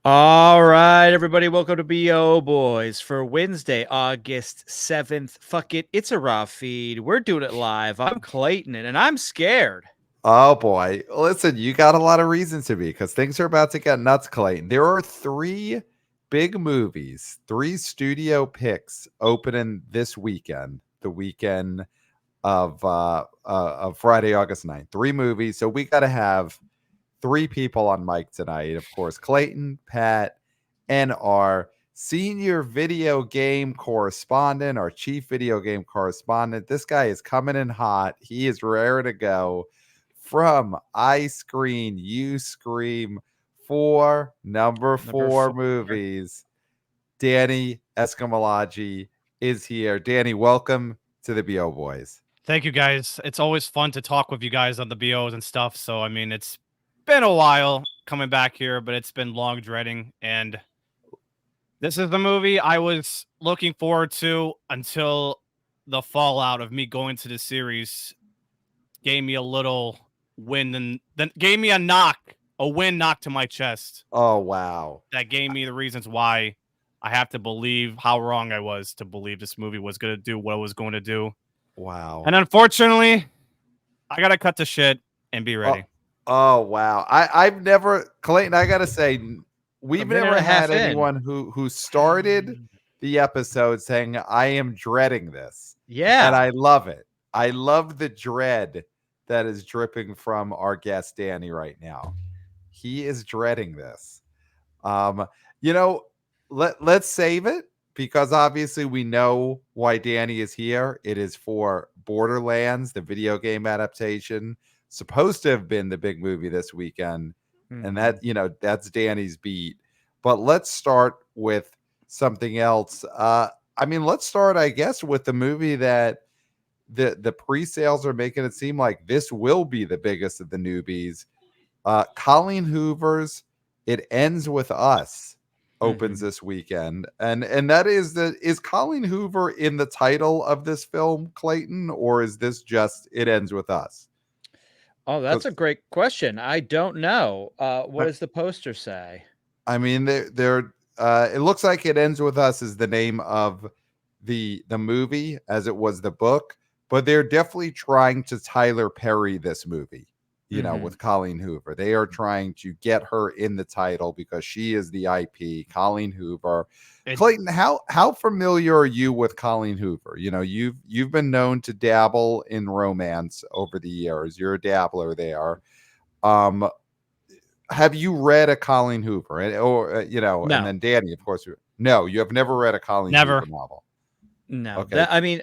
All right, everybody, welcome to BO Boys for Wednesday, August 7th. Fuck it, it's a raw feed. We're doing it live. I'm Clayton, and I'm scared. Oh boy. Listen, you got a lot of reasons to be because things are about to get nuts, Clayton. There are three big movies, three studio picks opening this weekend, the weekend of Friday, August 9th. Three movies. So we gotta have three people on mic tonight. Of course, Clayton, Pat, and our senior video game correspondent, our chief video game correspondent. This guy is coming in hot. He is rare to go from I Screen, You Scream, number Number four four. movies. Danny Escamilaggi is here. Danny, welcome to the BO Boys. Thank you, guys. It's always fun to talk with you guys on the BOs and stuff. So, I mean, it's been a while coming back here, but it's been long dreading. And this is the movie I was looking forward to until the fallout of me going to the series gave me a little win and then gave me a win knock to my chest. Oh, wow. That gave me the reasons why I have to believe how wrong I was to believe this movie was going to do what it was going to do. Wow. And unfortunately, I got to cut the shit and be ready. Oh wow. I've never, Clayton, I gotta say, we've never had anyone who started the episode saying, I am dreading this. Yeah. And I love it. I love the dread that is dripping from our guest Danny right now. He is dreading this. Let's save it because obviously we know why Danny is here. It is for Borderlands, the video game adaptation, supposed to have been the big movie this weekend. And that's Danny's beat. But let's start with something else. Let's start, I guess, with the movie that the pre-sales are making it seem like this will be the biggest of the newbies. Colleen Hoover's It Ends With Us opens this weekend, and that is Colleen Hoover in the title of this film, Clayton, or is this just It Ends With Us? Oh, that's a great question. I don't know. What does the poster say? I mean, it looks like It Ends With Us is the name of the movie as it was the book, but they're definitely trying to Tyler Perry this movie. With Colleen Hoover. They are trying to get her in the title because she is the IP, Colleen Hoover. Clayton, how familiar are you with Colleen Hoover? You've been known to dabble in romance over the years. You're a dabbler there. Have you read a Colleen Hoover? No. And then Danny, of course. No, you have never read a Colleen Hoover novel. No. Okay.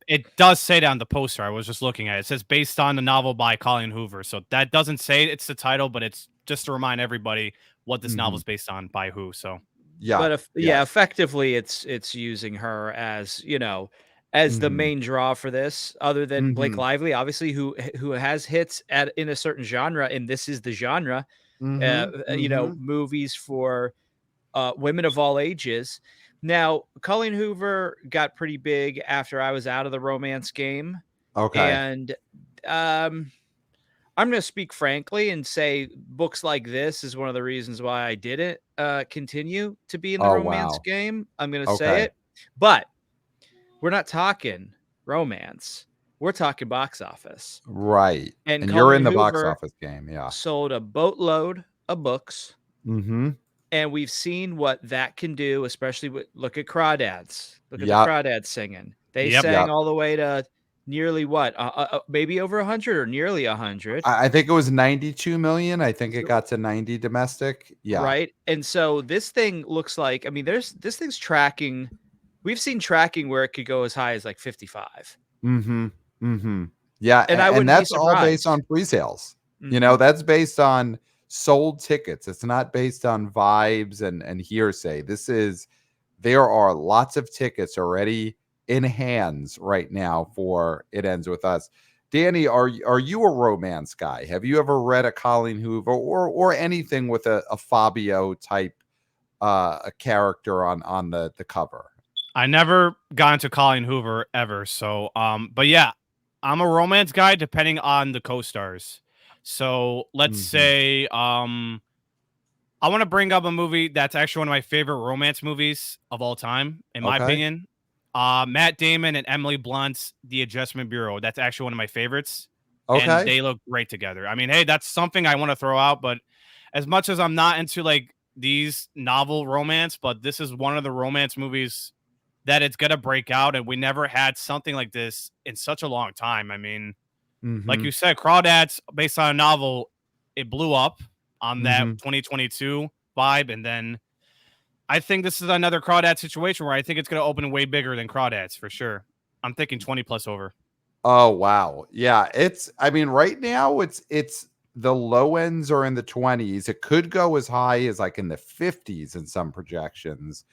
It does say that on the poster. I was just looking at it. It says based on the novel by Colleen Hoover. So that doesn't say it's the title, but it's just to remind everybody what this novel is based on by who. So yeah, but effectively, it's using her as as the main draw for this, other than Blake Lively, obviously, who has hits in a certain genre, and this is the genre. Movies for women of all ages. Now, Colleen Hoover got pretty big after I was out of the romance game. Okay. And I'm going to speak frankly and say books like this is one of the reasons why I didn't continue to be in the romance game. I'm going to say it. But we're not talking romance. We're talking box office. Right. And you're in the box office game. Yeah. Sold a boatload of books. And we've seen what that can do, especially look at Crawdads. Look at the Crawdads singing. They sang all the way to nearly what? Maybe over 100 or nearly 100. I think it was 92 million. I think it got to 90 domestic. Yeah. Right. And so this thing looks like, this thing's tracking. We've seen tracking where it could go as high as like 55. Yeah. And that's all based on pre-sales. That's based on sold tickets. It's not based on vibes and hearsay. There are lots of tickets already in hands right now for It Ends With Us. Danny, are you a romance guy? Have you ever read a Colleen Hoover or anything with a Fabio type a character on the cover? I never got into Colleen Hoover ever. So but yeah, I'm a romance guy depending on the co-stars. So let's say I I want to bring up a movie that's actually one of my favorite romance movies of all time, in my opinion. Matt Damon and Emily Blunt's The Adjustment Bureau. That's actually one of my favorites. And they look great together. I mean, hey, that's something I want to throw out, but as much as I'm not into like these novel romance, but this is one of the romance movies that it's gonna break out, and we never had something like this in such a long time. I mean, like you said, Crawdads based on a novel, it blew up on that 2022 vibe, and then I think this is another Crawdad situation where I think it's gonna open way bigger than Crawdads for sure. I'm thinking 20 plus over. Oh wow. Yeah, I mean right now it's the low ends are in the 20s. It could go as high as like in the 50s in some projections.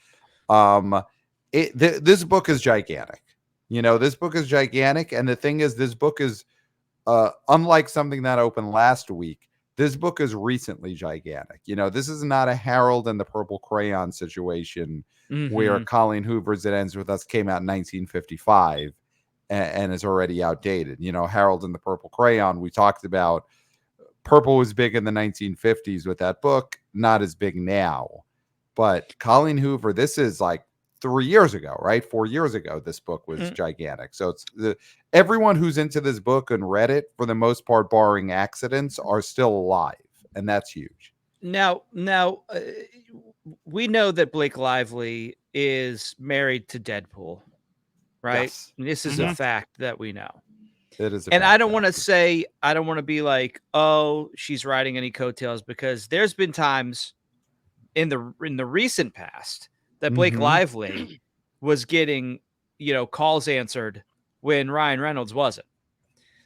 This book is gigantic. This book is gigantic, and the thing is this book is unlike something that opened last week. This book is recently gigantic. This is not a Harold and the Purple Crayon situation where Colleen Hoover's It Ends With Us came out in 1955 and is already outdated. Harold and the Purple Crayon, we talked about. Purple was big in the 1950s with that book, not as big now. But Colleen Hoover, this is like 3 years ago, right? 4 years ago, this book was gigantic. So it's everyone who's into this book and read it, for the most part, barring accidents, are still alive, and that's huge. Now, we know that Blake Lively is married to Deadpool, right? Yes. This is a fact that we know. It is, and I don't want to be like, oh, she's riding any coattails, because there's been times in the recent past that Blake Lively was getting, calls answered when Ryan Reynolds wasn't.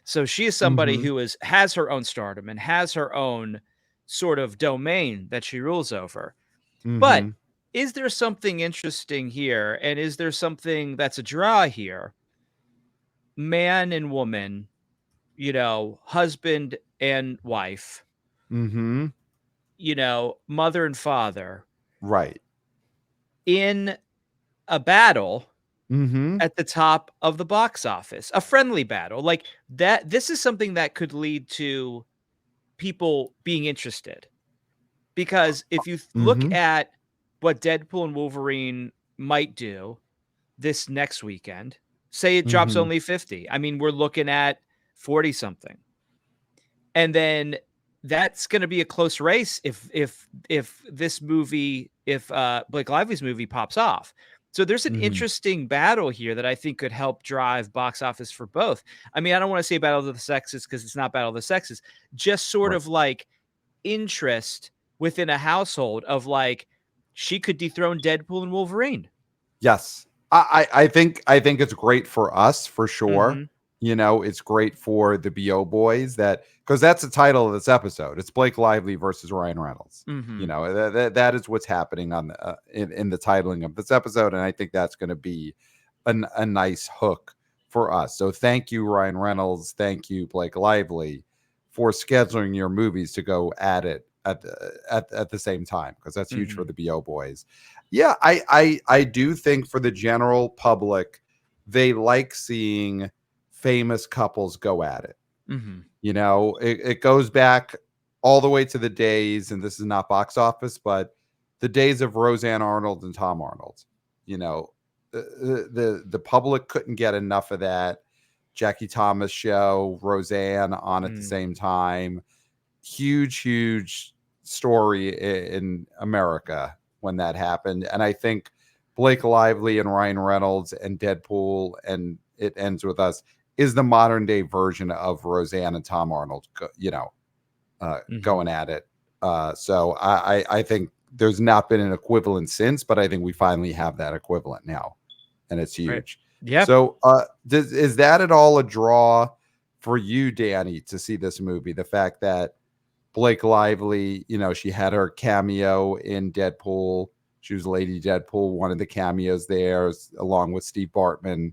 So she is somebody who has her own stardom and has her own sort of domain that she rules over. But is there something interesting here? And is there something that's a draw here? Man and woman, husband and wife, mother and father. Right. In a battle at the top of the box office, a friendly battle like that. This is something that could lead to people being interested, because if you look at what Deadpool and Wolverine might do this next weekend, say it drops only 50. I mean, we're looking at 40 something. And then that's going to be a close race if this movie, if Blake Lively's movie pops off. So there's an interesting battle here that I think could help drive box office for both. I mean, I don't want to say Battle of the Sexes because it's not Battle of the Sexes, just sort of like interest within a household of like, she could dethrone Deadpool and Wolverine. Yes. I think it's great for us for sure. It's great for the BO boys, because that's the title of this episode. It's Blake Lively versus Ryan Reynolds. That is what's happening on in the titling of this episode, and I think that's going to be a nice hook for us. So thank you, Ryan Reynolds. Thank you, Blake Lively, for scheduling your movies to go at it at the same time, because that's huge for the BO boys. Yeah, I do think for the general public, they like seeing famous couples go at it. It goes back all the way to the days, and this is not box office, but the days of Roseanne Arnold and Tom Arnold. The public couldn't get enough of that. Jackie Thomas show, Roseanne on at the same time. Huge story in America when that happened. And I think Blake Lively and Ryan Reynolds and Deadpool and It Ends With Us is the modern day version of Roseanne and Tom Arnold, going at it. So I think there's not been an equivalent since, but I think we finally have that equivalent now, and it's huge. Right. Yeah. So is that at all a draw for you, Danny, to see this movie? The fact that Blake Lively, she had her cameo in Deadpool. She was Lady Deadpool, one of the cameos there, along with Steve Bartman.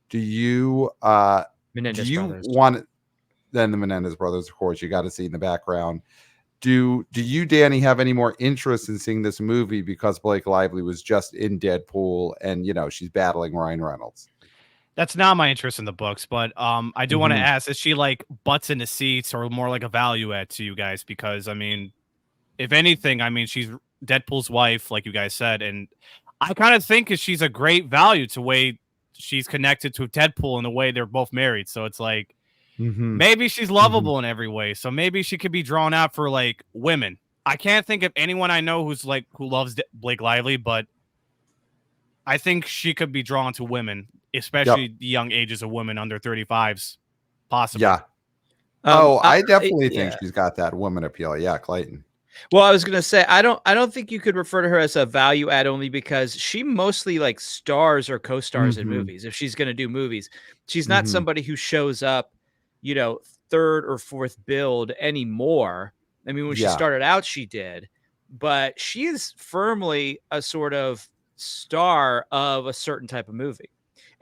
Do you want then the Menendez brothers, of course, you got to see in the background. Do you, Danny, have any more interest in seeing this movie because Blake Lively was just in Deadpool and she's battling Ryan Reynolds? That's not my interest in the books, but I do want to ask, is she like butts in the seats or more like a value add to you guys? Because I mean, if anything, I mean, she's Deadpool's wife, like you guys said, and I kind of think she's a great value to way she's connected to Deadpool in the way they're both married. So it's like maybe she's lovable in every way. So maybe she could be drawn out for like women. I can't think of anyone I know who's like who loves Blake Lively, but I think she could be drawn to women, especially the young ages of women under 35s, possibly. Yeah. I definitely think she's got that woman appeal. Yeah, Clayton. Well, I was gonna say I don't think you could refer to her as a value add only because she mostly like stars or co-stars in movies. If she's gonna do movies, she's not somebody who shows up, third or fourth build anymore. I mean, when she started out, she did, but she is firmly a sort of star of a certain type of movie.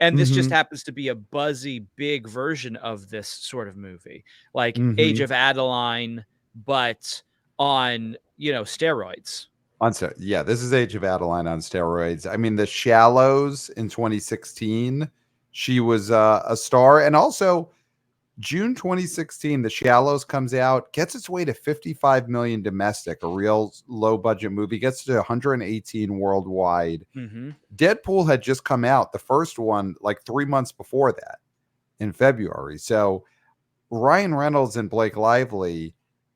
And this just happens to be a buzzy, big version of this sort of movie, like Age of Adeline, but on steroids. This is Age of Adeline on steroids. I mean, The Shallows in 2016, she was a star, and also June 2016, The Shallows comes out, gets its way to 55 million domestic, a real low budget movie, gets to 118 worldwide. Deadpool had just come out, the first one, like 3 months before that, in February. So Ryan Reynolds and Blake Lively,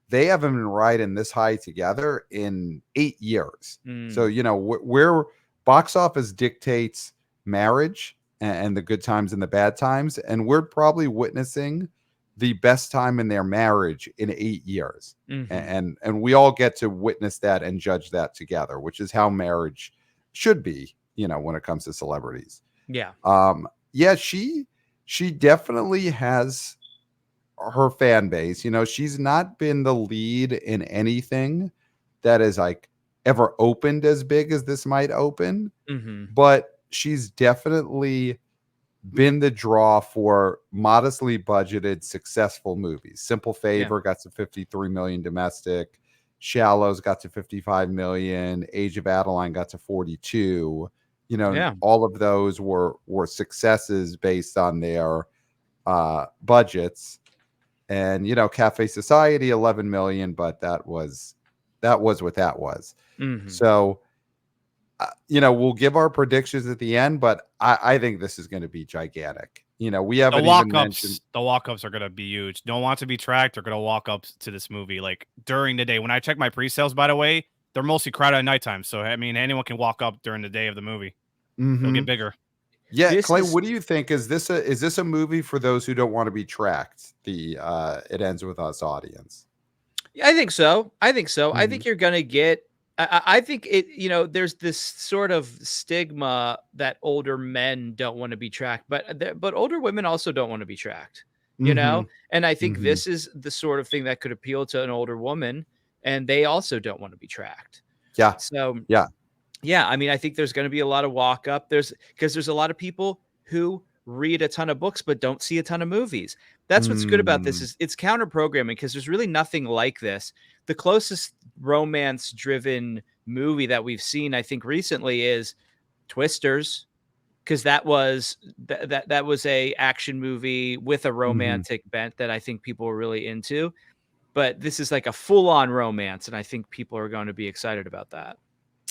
they haven't been riding this high together in 8 years. So, where box office dictates marriage and the good times and the bad times, and we're probably witnessing the best time in their marriage in 8 years. And we all get to witness that and judge that together, which is how marriage should be, when it comes to celebrities. She definitely has her fan base. She's not been the lead in anything that is like ever opened as big as this might open, but she's definitely been the draw for modestly budgeted, successful movies. Simple Favor got to 53 million domestic. Shallows got to 55 million. Age of Adeline got to 42. All of those were successes based on their budgets. And Cafe Society 11 million, but that was what that was. So we'll give our predictions at the end, but I think this is going to be gigantic. We haven't even mentioned the walk-ups are going to be huge. Don't want to be tracked. They're going to walk up to this movie like during the day. When I check my pre-sales, by the way, they're mostly crowded at nighttime. So I mean, anyone can walk up during the day of the movie. It'll get bigger. Yeah, Clay, what do you think? Is this a movie for those who don't want to be tracked? The It Ends With Us audience. I think so. I think you're going to get. I think it. There's this sort of stigma that older men don't want to be tracked, but older women also don't want to be tracked. And I think this is the sort of thing that could appeal to an older woman, and they also don't want to be tracked. Yeah. So yeah, I mean, I think there's going to be a lot of walk up. Because there's a lot of people who read a ton of books but don't see a ton of movies. That's what's good about this is it's counter programming because there's really nothing like this. The closest romance driven movie that we've seen, I think, recently is Twisters, because that was that was a action movie with a romantic bent that I think people were really into. But this is like a full on romance, and I think people are going to be excited about that.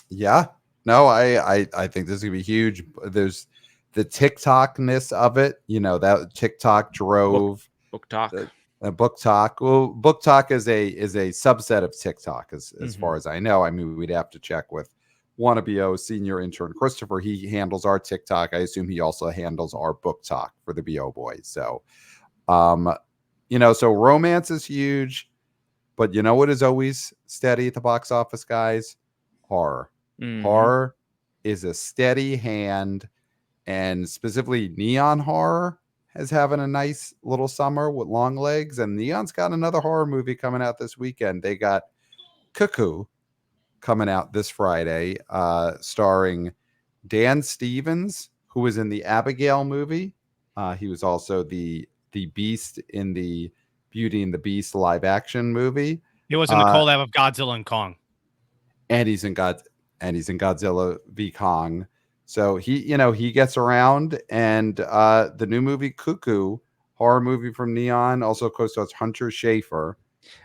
Yeah. No, I think this is gonna be huge. There's the TikTokness of it. That TikTok drove book talk. Book talk. Well, book talk is a subset of TikTok, as far as I know. I mean, we'd have to check with wannabe senior intern Christopher. He handles our TikTok. I assume he also handles our book talk for the BO boys. So, so romance is huge, but what is always steady at the box office, guys? Horror. Horror is a steady hand, and specifically neon horror is having a nice little summer with long legs, and Neon's got another horror movie coming out this weekend. They got Cuckoo coming out this Friday, starring Dan Stevens, who was in the Abigail movie. He was also the Beast in the Beauty and the Beast live action movie. He was in the collab of Godzilla and Kong. And he's in Godzilla v Kong. So he gets around, and the new movie Cuckoo, horror movie from Neon, also co-stars Hunter Schafer.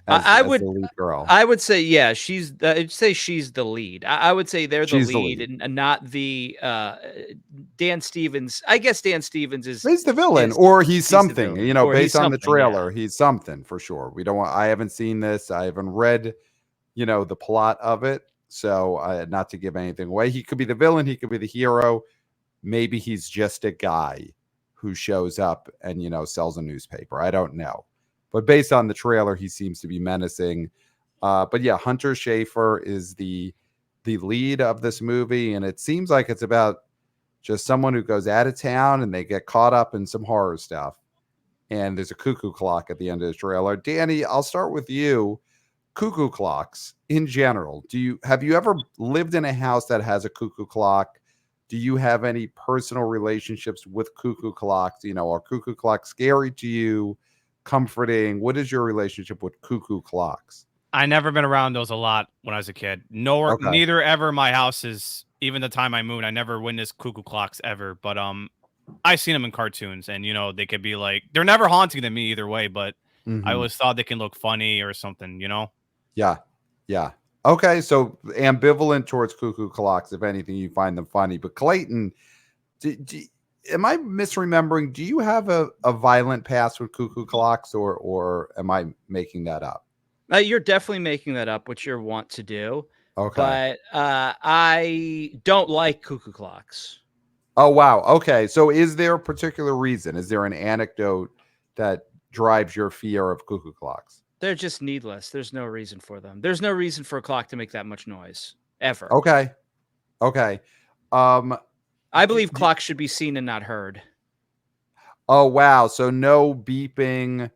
I as would the lead girl. I would say, yeah, I'd say she's the lead. I would say they're the She's the lead lead. and not the Dan Stevens. I guess Dan Stevens He's the villain, is or he's he's the something. villain, You know, or he's based on the something. Yeah. trailer, he's something for sure. We don't want. I haven't seen this. I haven't read, the plot of it. So, not to give anything away, he could be the villain. He could be the hero. Maybe he's just a guy who shows up and sells a newspaper. I don't know, but based on the trailer, he seems to be menacing. But yeah, Hunter Schafer is the lead of this movie, and it seems like it's about just someone who goes out of town and they get caught up in some horror stuff. And there's a cuckoo clock at the end of the trailer. Danny, I'll start with you. Cuckoo clocks in general. Have you ever lived in a house that has a cuckoo clock? Do you have any personal relationships with cuckoo clocks? Are cuckoo clocks scary to you? Comforting? What is your relationship with cuckoo clocks? I never been around those a lot when I was a kid. Okay. Neither ever my houses, even the time I moved, I never witnessed cuckoo clocks ever. But I seen them in cartoons, and they could be like, they're never haunting to me either way, but I always thought they can look funny or something, Yeah. Yeah. Okay. So ambivalent towards cuckoo clocks. If anything, you find them funny. But Clayton, am I misremembering? Do you have a violent past with cuckoo clocks, or am I making that up? You're definitely making that up, which you're want to do. Okay. But I don't like cuckoo clocks. Oh, wow. Okay. So is there a particular reason? Is there an anecdote that drives your fear of cuckoo clocks? They're just needless. There's no reason for them. There's no reason for a clock to make that much noise ever. Okay. Okay. I believe clocks should be seen and not heard. Oh, wow. So no beeping,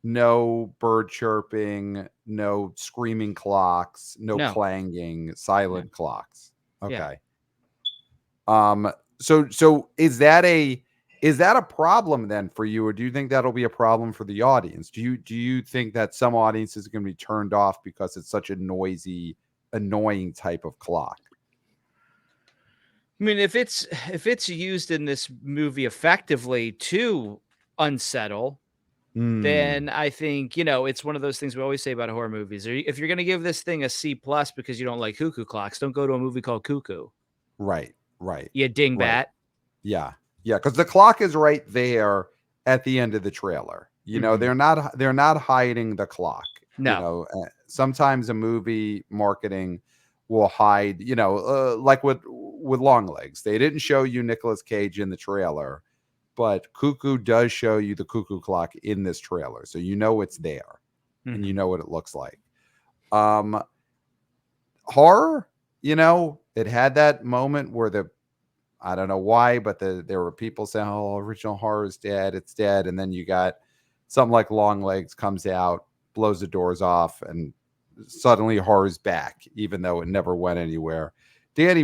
no bird chirping, no screaming clocks, no clanging, silent clocks. Okay. Yeah. So is that a problem then for you, or do you think that'll be a problem for the audience? Do you think that some audiences are going to be turned off because it's such a noisy, annoying type of clock? I mean, if it's used in this movie effectively to unsettle, then I think, it's one of those things we always say about horror movies. If you're going to give this thing a C+ because you don't like cuckoo clocks, don't go to a movie called Cuckoo. Right. You dingbat. Right. Yeah. Yeah. Because the clock is right there at the end of the trailer. They're not hiding the clock. No. Sometimes a movie marketing will hide, like with Longlegs. They didn't show you Nicolas Cage in the trailer, but Cuckoo does show you the cuckoo clock in this trailer. So it's there and you know what it looks like. Horror, it had that moment where I don't know why, but there were people saying, "Oh, original horror is dead. It's dead." And then you got something like Longlegs comes out, blows the doors off, and suddenly horror's back, even though it never went anywhere. Danny,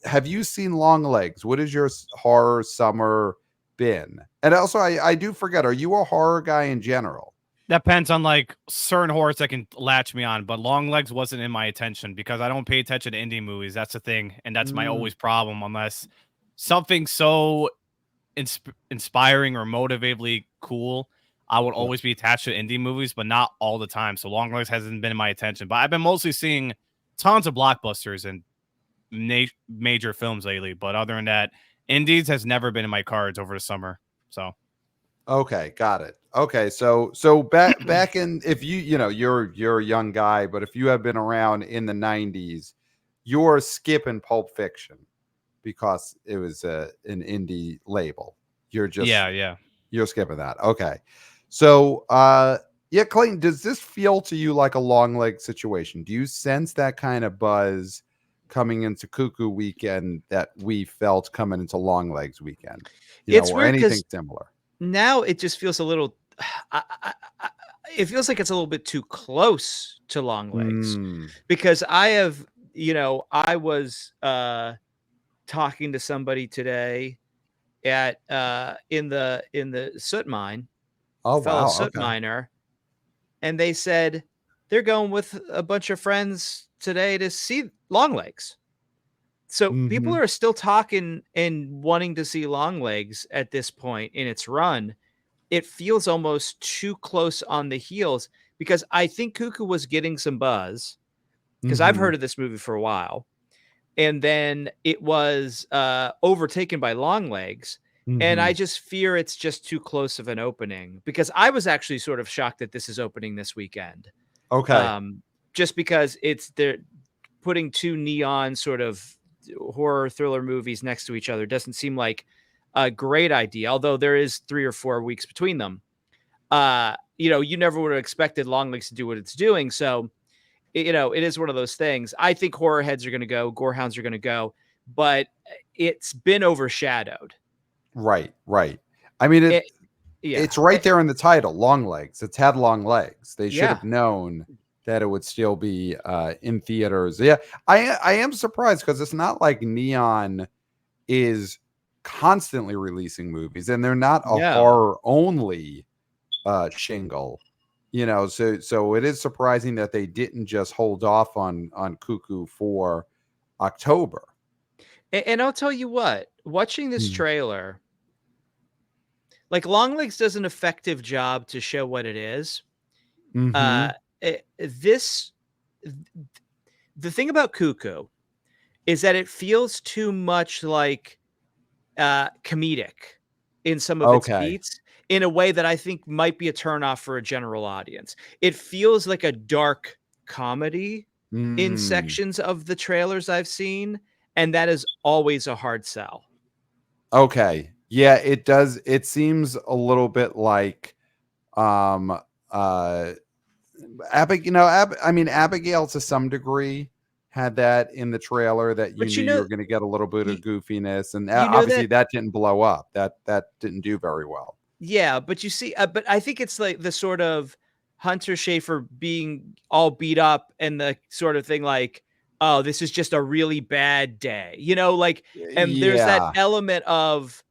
have you seen Longlegs? What has your horror summer been? And also, I do forget, are you a horror guy in general? Depends on like certain horrors that can latch me on, but Longlegs wasn't in my attention because I don't pay attention to indie movies. That's the thing, and that's my always problem. Unless something so inspiring or motivatively cool, I would always be attached to indie movies, but not all the time. So Longlegs hasn't been in my attention. But I've been mostly seeing tons of blockbusters and major films lately. But other than that, indies has never been in my cards over the summer. So. Okay, got it. Okay, so back in, if you're a young guy, but if you have been around in the 90s, you're skipping Pulp Fiction because it was an indie label. You're just you're skipping that. Okay. So Clayton, does this feel to you like a Longlegs situation? Do you sense that kind of buzz coming into Cuckoo weekend that we felt coming into Longlegs weekend? It's or weird anything similar? Now it just feels a little it feels like it's a little bit too close to Longlegs because I was talking to somebody today at in the soot mine, soot miner, and they said they're going with a bunch of friends today to see Longlegs. So people are still talking and wanting to see Longlegs at this point in its run. It feels almost too close on the heels. because I think Cuckoo was getting some buzz because I've heard of this movie for a while. And then it was overtaken by Longlegs. And I just fear it's just too close of an opening, because I was actually sort of shocked that this is opening this weekend. Okay. Just because they're putting two neon sort of horror thriller movies next to each other doesn't seem like a great idea, although there is 3 or 4 weeks between them. You never would have expected Longlegs to do what it's doing. So, it is one of those things. I think horror heads are going to go, gorehounds are going to go, but it's been overshadowed. Right. I mean, it's right there in the title, Longlegs. It's had long legs. They should have known that it would still be in theaters. Yeah, I am surprised, because it's not like Neon is constantly releasing movies, and they're not a horror only shingle. So it is surprising that they didn't just hold off on Cuckoo for October. And I'll tell you what, watching this trailer, like, Longlegs does an effective job to show what it is. The thing about Cuckoo is that it feels too much like comedic in some of its beats, in a way that I think might be a turnoff for a general audience. It feels like a dark comedy in sections of the trailers I've seen, and that is always a hard sell. Okay. Yeah, it does. It seems a little bit like Abigail, Abigail to some degree had that in the trailer, that you knew you were going to get a little bit of goofiness, and obviously that didn't blow up. That didn't do very well. Yeah, but you see, but I think it's like the sort of Hunter Schafer being all beat up, and the sort of thing like, oh, this is just a really bad day, and there's that element of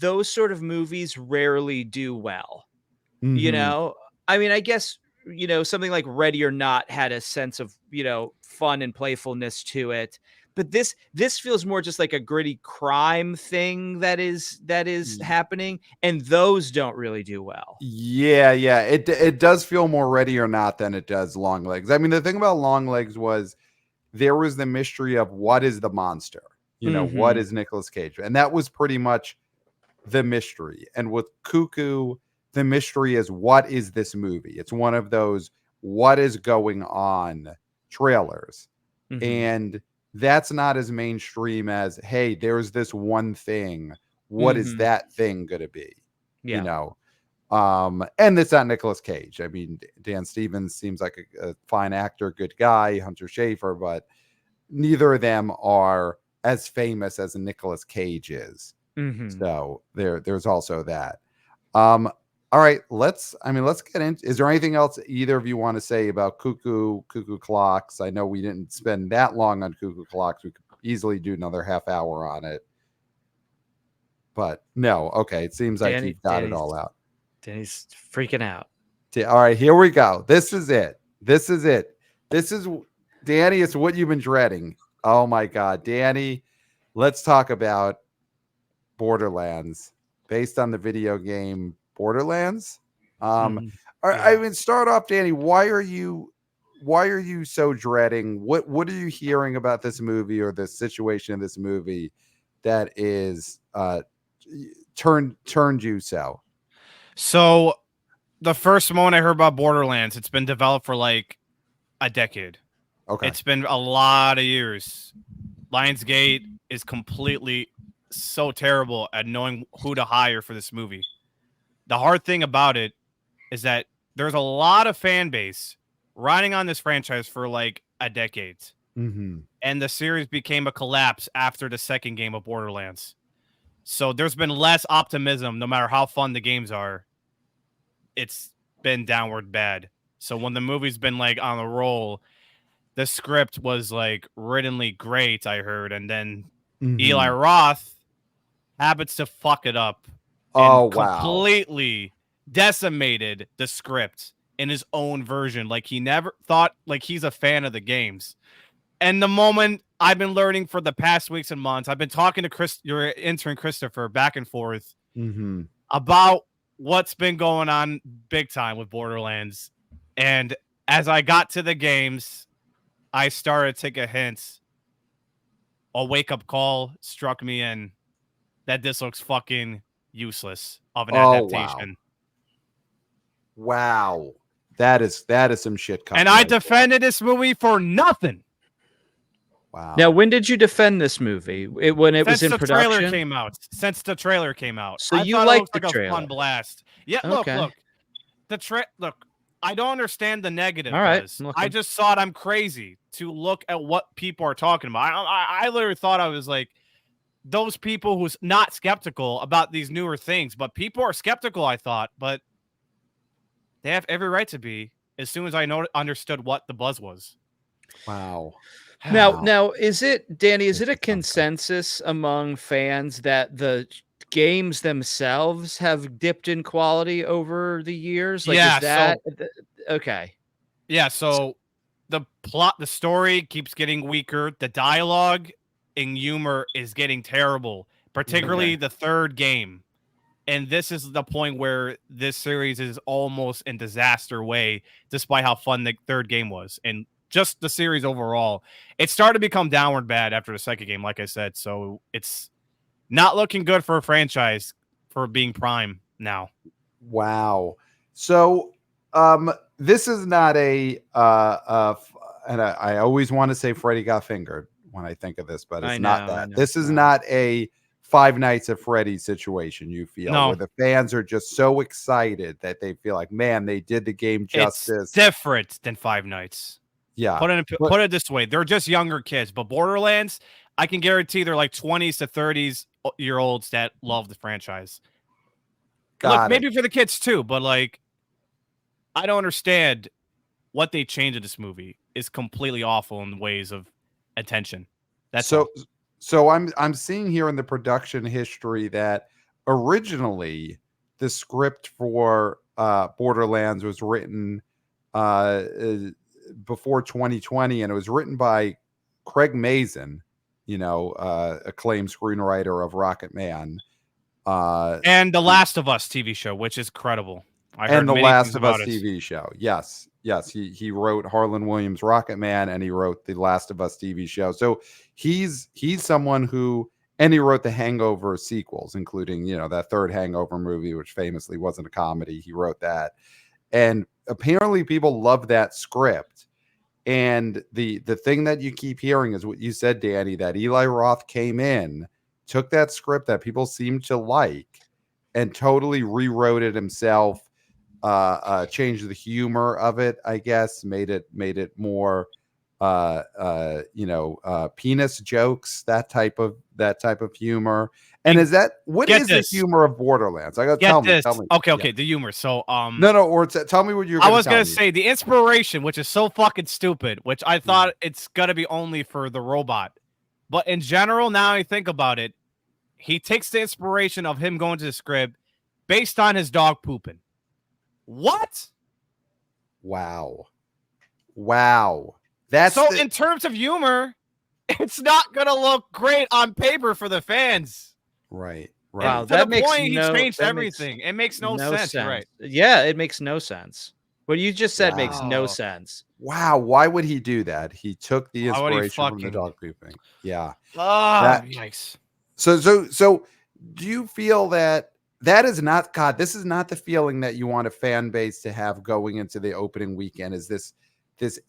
those sort of movies rarely do well. I mean, I guess, something like Ready or Not had a sense of, fun and playfulness to it. But this feels more just like a gritty crime thing that is happening, and those don't really do well. Yeah. It does feel more Ready or Not than it does Longlegs. I mean, the thing about Longlegs was there was the mystery of what is the monster, what is Nicolas Cage, and that was pretty much the mystery. And with Cuckoo, the mystery is, what is this movie? It's one of those what is going on trailers. And that's not as mainstream as, hey, there's this one thing. What is that thing going to be? And it's not Nicolas Cage. I mean, Dan Stevens seems like a fine actor, good guy, Hunter Schafer, but neither of them are as famous as Nicolas Cage is. So there's also that. All right, let's get into. Is there anything else either of you want to say about Cuckoo Clocks? I know we didn't spend that long on Cuckoo Clocks. We could easily do another half hour on it, but no. Okay, it seems like you've got it all out. Danny's freaking out. All right, here we go. This is it. This is Danny. It's what you've been dreading. Oh my God, Danny. Let's talk about Borderlands, based on the video game Borderlands. I mean, start off, Danny. Why are you so dreading? What are you hearing about this movie, or the situation in this movie, that is turned you so? So the first moment I heard about Borderlands, it's been developed for like a decade. Okay. It's been a lot of years. Lionsgate is completely so terrible at knowing who to hire for this movie. The hard thing about it is that there's a lot of fan base riding on this franchise for like a decade. And the series became a collapse after the second game of Borderlands. So there's been less optimism, no matter how fun the games are. It's been downward bad. So when the movie's been like on a roll, the script was like writtenly great, I heard. And then Eli Roth happens to fuck it up. And completely decimated the script in his own version. Like, he never thought, like, he's a fan of the games. And the moment I've been learning for the past weeks and months, I've been talking to your intern Christopher back and forth about what's been going on big time with Borderlands. And as I got to the games, I started to take a hint. A wake-up call struck me in that this looks fucking useless of an adaptation. Wow. That is some shit coming. And I defended this movie for nothing. Wow. Now, when did you defend this movie? When it was in production? Since the trailer came out. So I you thought liked it looked like a fun blast. Yeah, okay. Look. I don't understand the negative. All right, I just thought I'm crazy to look at what people are talking about. I literally thought I was like those people who's not skeptical about these newer things, but people are skeptical. I thought, but they have every right to be. As soon as I understood what the buzz was. Wow. Now, is it, Danny? Is it a consensus among fans that the games themselves have dipped in quality over the years? Like, yeah. Is that okay? Yeah. So the plot, the story keeps getting weaker. The dialogue and humor is getting terrible, particularly the third game. And this is the point where this series is almost in disaster way, despite how fun the third game was. And just the series overall, it started to become downward bad after the second game, like I said. So it's not looking good for a franchise for being Prime now. Wow. So this is not and I always want to say Freddy got fingered when I think of this, but it's not that. This is not a Five Nights at Freddy's situation, you feel, where the fans are just so excited that they feel like, man, they did the game justice. It's different than Five Nights. Yeah. Put it this way. They're just younger kids, but Borderlands, I can guarantee they're like 20s to 30s year olds that love the franchise. Maybe for the kids too, but like, I don't understand what they changed in this movie is completely awful in ways of attention. That's so I'm seeing here in the production history that originally the script for Borderlands was written before 2020, and it was written by Craig Mazin, acclaimed screenwriter of Rocket Man, and the Last of Us TV show, which is credible. And the Last of Us TV show. Yes. He wrote Harlan Williams' Rocket Man, and he wrote the Last of Us TV show. So he's someone who, and he wrote the Hangover sequels, including, that third Hangover movie, which famously wasn't a comedy. He wrote that. And apparently people love that script. And the thing that you keep hearing is what you said, Danny, that Eli Roth came in, took that script that people seem to like, and totally rewrote it himself, changed the humor of it, I guess, made it more penis jokes, that type of humor. And is that what is the humor of Borderlands? I gotta tell me. Okay, the humor. So or tell me what you're. I was gonna say the inspiration, which is so fucking stupid, which I thought it's gonna be only for the robot, but in general, now I think about it, he takes the inspiration of him going to the script based on his dog pooping. What? Wow. That's so in terms of humor, it's not gonna look great on paper for the fans. Right. Wow, that makes he changed everything. It makes no sense. Right? Yeah, it makes no sense. What you just said makes no sense. Wow, why would he do that? He took the inspiration from the dog pooping. Yeah. Yikes. So do you feel that is not, God, this is not the feeling that you want a fan base to have going into the opening weekend, is this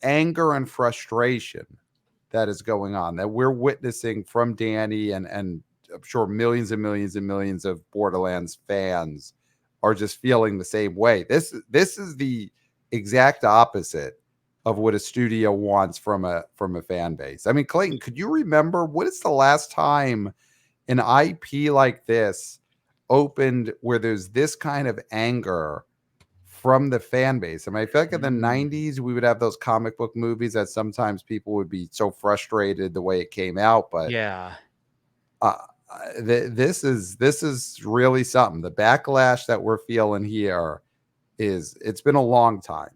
anger and frustration that is going on, that we're witnessing from Danny, and I'm sure millions and millions and millions of Borderlands fans are just feeling the same way. This is the exact opposite of what a studio wants from a fan base. I mean, Clayton, could you remember what is the last time an IP like this opened where there's this kind of anger from the fan base? I mean, I feel like in the 90s we would have those comic book movies that sometimes people would be so frustrated the way it came out, but this is really something. The backlash that we're feeling here it's been a long time.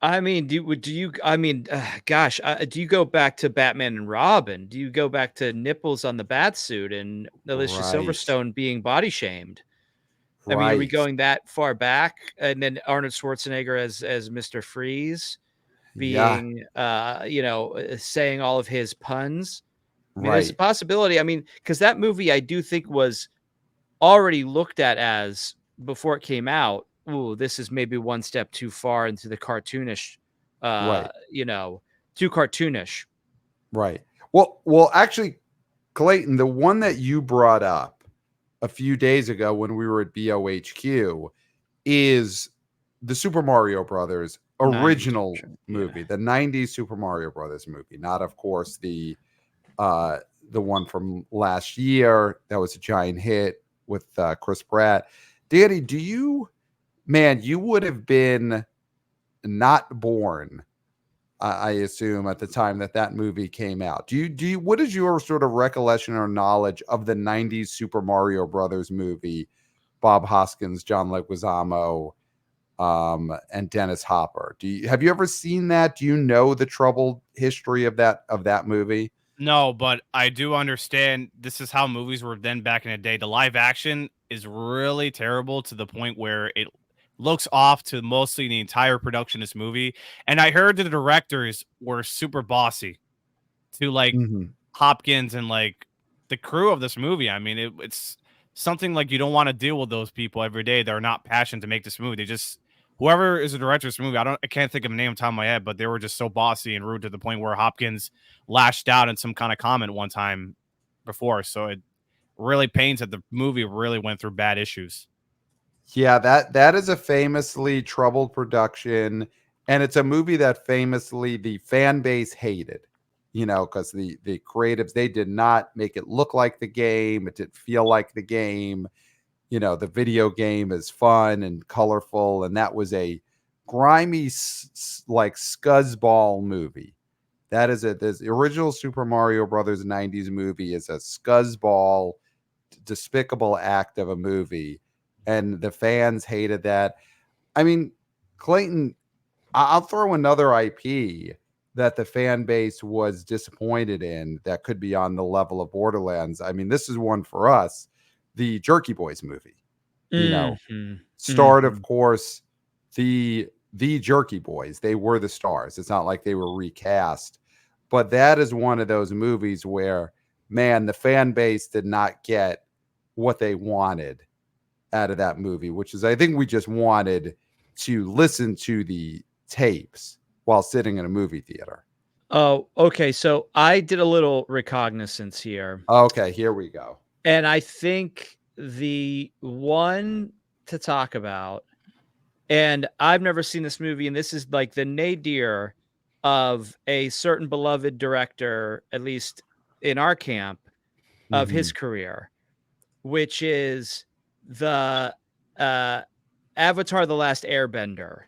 I mean, do you go back to Batman and Robin? Do you go back to nipples on the Batsuit and Alicia Silverstone being body shamed? I mean, are we Right. going that far back? And then Arnold Schwarzenegger as Mr. Freeze Yeah. being, saying all of his puns. I mean, there's a Right. possibility. I mean, because that movie I do think was already looked at as before it came out. Ooh, this is maybe one step too far into the cartoonish, Right. too cartoonish. Right. Well, actually, Clayton, the one that you brought up a few days ago when we were at BOHQ is the Super Mario Brothers 90s original version. movie, Yeah. the 90s Super Mario Brothers movie, not of course the one from last year that was a giant hit with Chris Pratt. Danny, you would have been not born, I assume, at the time that movie came out. What is your sort of recollection or knowledge of the 90s Super Mario Brothers movie? Bob Hoskins, John Leguizamo, and Dennis Hopper. Have you ever seen that? Do you know the troubled history of that movie? No, but I do understand this is how movies were then back in the day. The live action is really terrible to the point where it looks off to mostly the entire production of this movie. And I heard the directors were super bossy to like Mm-hmm. Hopkins and like the crew of this movie. I mean, it's something like you don't want to deal with those people every day. They're not passionate to make this movie. They just whoever is the director of this movie, I can't think of a name on top of my head, but they were just so bossy and rude to the point where Hopkins lashed out in some kind of comment one time before. So it really pains that the movie really went through bad issues. Yeah, that is a famously troubled production, and it's a movie that famously the fan base hated. Because the creatives, they did not make it look like the game. It didn't feel like the game. The video game is fun and colorful, and that was a grimy, like scuzzball movie. The original Super Mario Brothers 90s movie is a scuzzball, despicable act of a movie, and the fans hated that. I mean, Clayton, I'll throw another IP that the fan base was disappointed in that could be on the level of Borderlands. I mean, this is one for us, the Jerky Boys movie. Starred, of course, the Jerky Boys. They were the stars. It's not like they were recast, but that is one of those movies where, man, the fan base did not get what they wanted out of that movie, which is, I think we just wanted to listen to the tapes while sitting in a movie theater. Oh, okay. So I did a little recognizance here. Okay, here we go. And I think the one to talk about, and I've never seen this movie, and this is like the nadir of a certain beloved director, at least in our camp, of his career, which is the Avatar: The Last Airbender,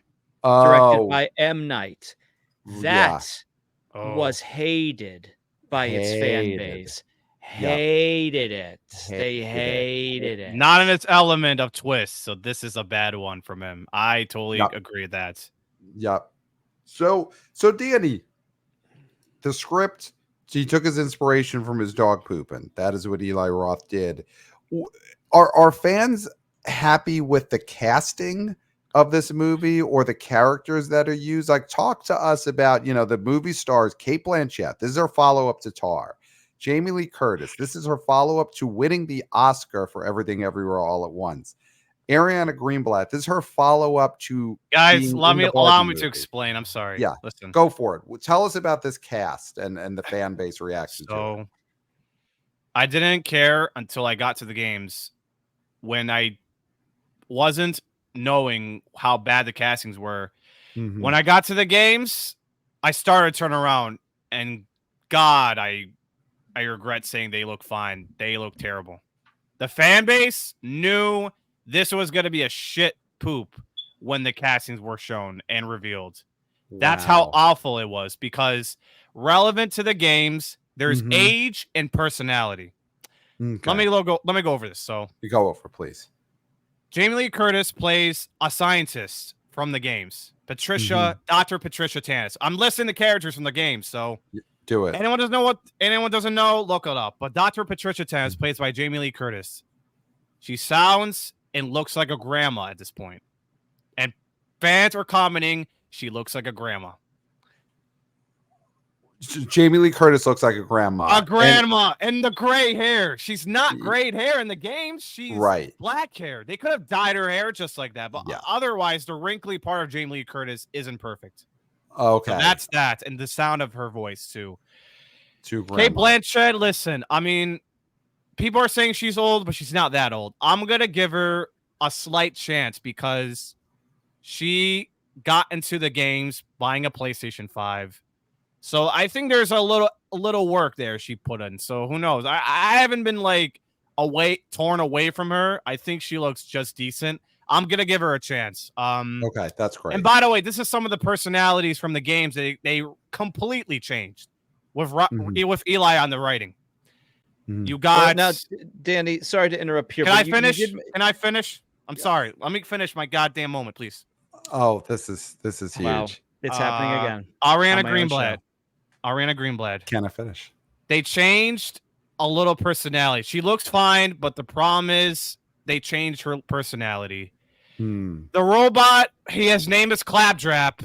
directed by M. Night. That was hated by its fan base. Hated it. They hated it. Not in its element of twist. So this is a bad one from him. I totally agree with that. Yep. So Danny, the script, he took his inspiration from his dog pooping. That is what Eli Roth did. Are fans happy with the casting of this movie or the characters that are used? Like, talk to us about, the movie stars. Cate Blanchett, this is her follow-up to Tar. Jamie Lee Curtis, this is her follow-up to winning the Oscar for Everything Everywhere All at Once. Ariana Greenblatt, this is her follow-up to guys. Allow me to explain. I'm sorry. Yeah, listen. Go for it. Tell us about this cast and the fan base reaction to it. I didn't care until I got to the games when I wasn't knowing how bad the castings were. Mm-hmm. When I got to the games, I started to turn around, and God, I regret saying they look fine. They look terrible. The fan base knew this was going to be a shit poop when the castings were shown and revealed. Wow. That's how awful it was, because relevant to the games, there's age and personality. Okay. Let me go over this. So you go over, please. Jamie Lee Curtis plays a scientist from the games. Dr. Patricia Tannis. I'm listing the characters from the game, so do it. Anyone doesn't know, look it up. But Dr. Patricia Tannis, plays by Jamie Lee Curtis. She sounds and looks like a grandma at this point. And fans are commenting, she looks like a grandma. Jamie Lee Curtis looks like a grandma. A grandma and the gray hair. She's not gray hair in the games. She's black hair. They could have dyed her hair just like that. But otherwise, the wrinkly part of Jamie Lee Curtis isn't perfect. Okay. So that's that. And the sound of her voice, too. Kate Blanchett, listen, I mean, people are saying she's old, but she's not that old. I'm going to give her a slight chance because she got into the games buying a PlayStation 5. So I think there's a little work there she put in. So who knows? I haven't been like torn away from her. I think she looks just decent. I'm gonna give her a chance. Okay, that's great. And by the way, this is some of the personalities from the games that they completely changed with Eli on the writing. You got now, Danny. Sorry to interrupt here. Can I finish? Can I finish? I'm sorry. Let me finish my goddamn moment, please. Oh, this is huge. Wow. It's happening again. Ariana Greenblatt. Can I finish? They changed a little personality. She looks fine, but the problem is they changed her personality. The robot, his name is Claptrap.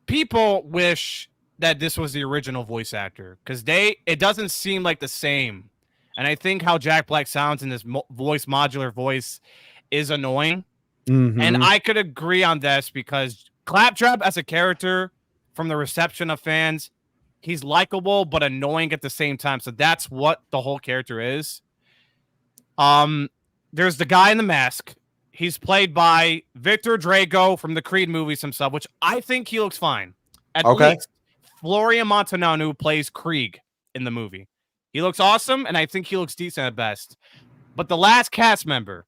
People wish that this was the original voice actor because it doesn't seem like the same. And I think how Jack Black sounds in this modular voice is annoying. And I could agree on this because Claptrap as a character, from the reception of fans, he's likable but annoying at the same time. So that's what the whole character is. There's the guy in the mask. He's played by Victor Drago from the Creed movies himself, which I think he looks fine. At least Florian Montananu plays Krieg in the movie. He looks awesome, and I think he looks decent at best. But the last cast member,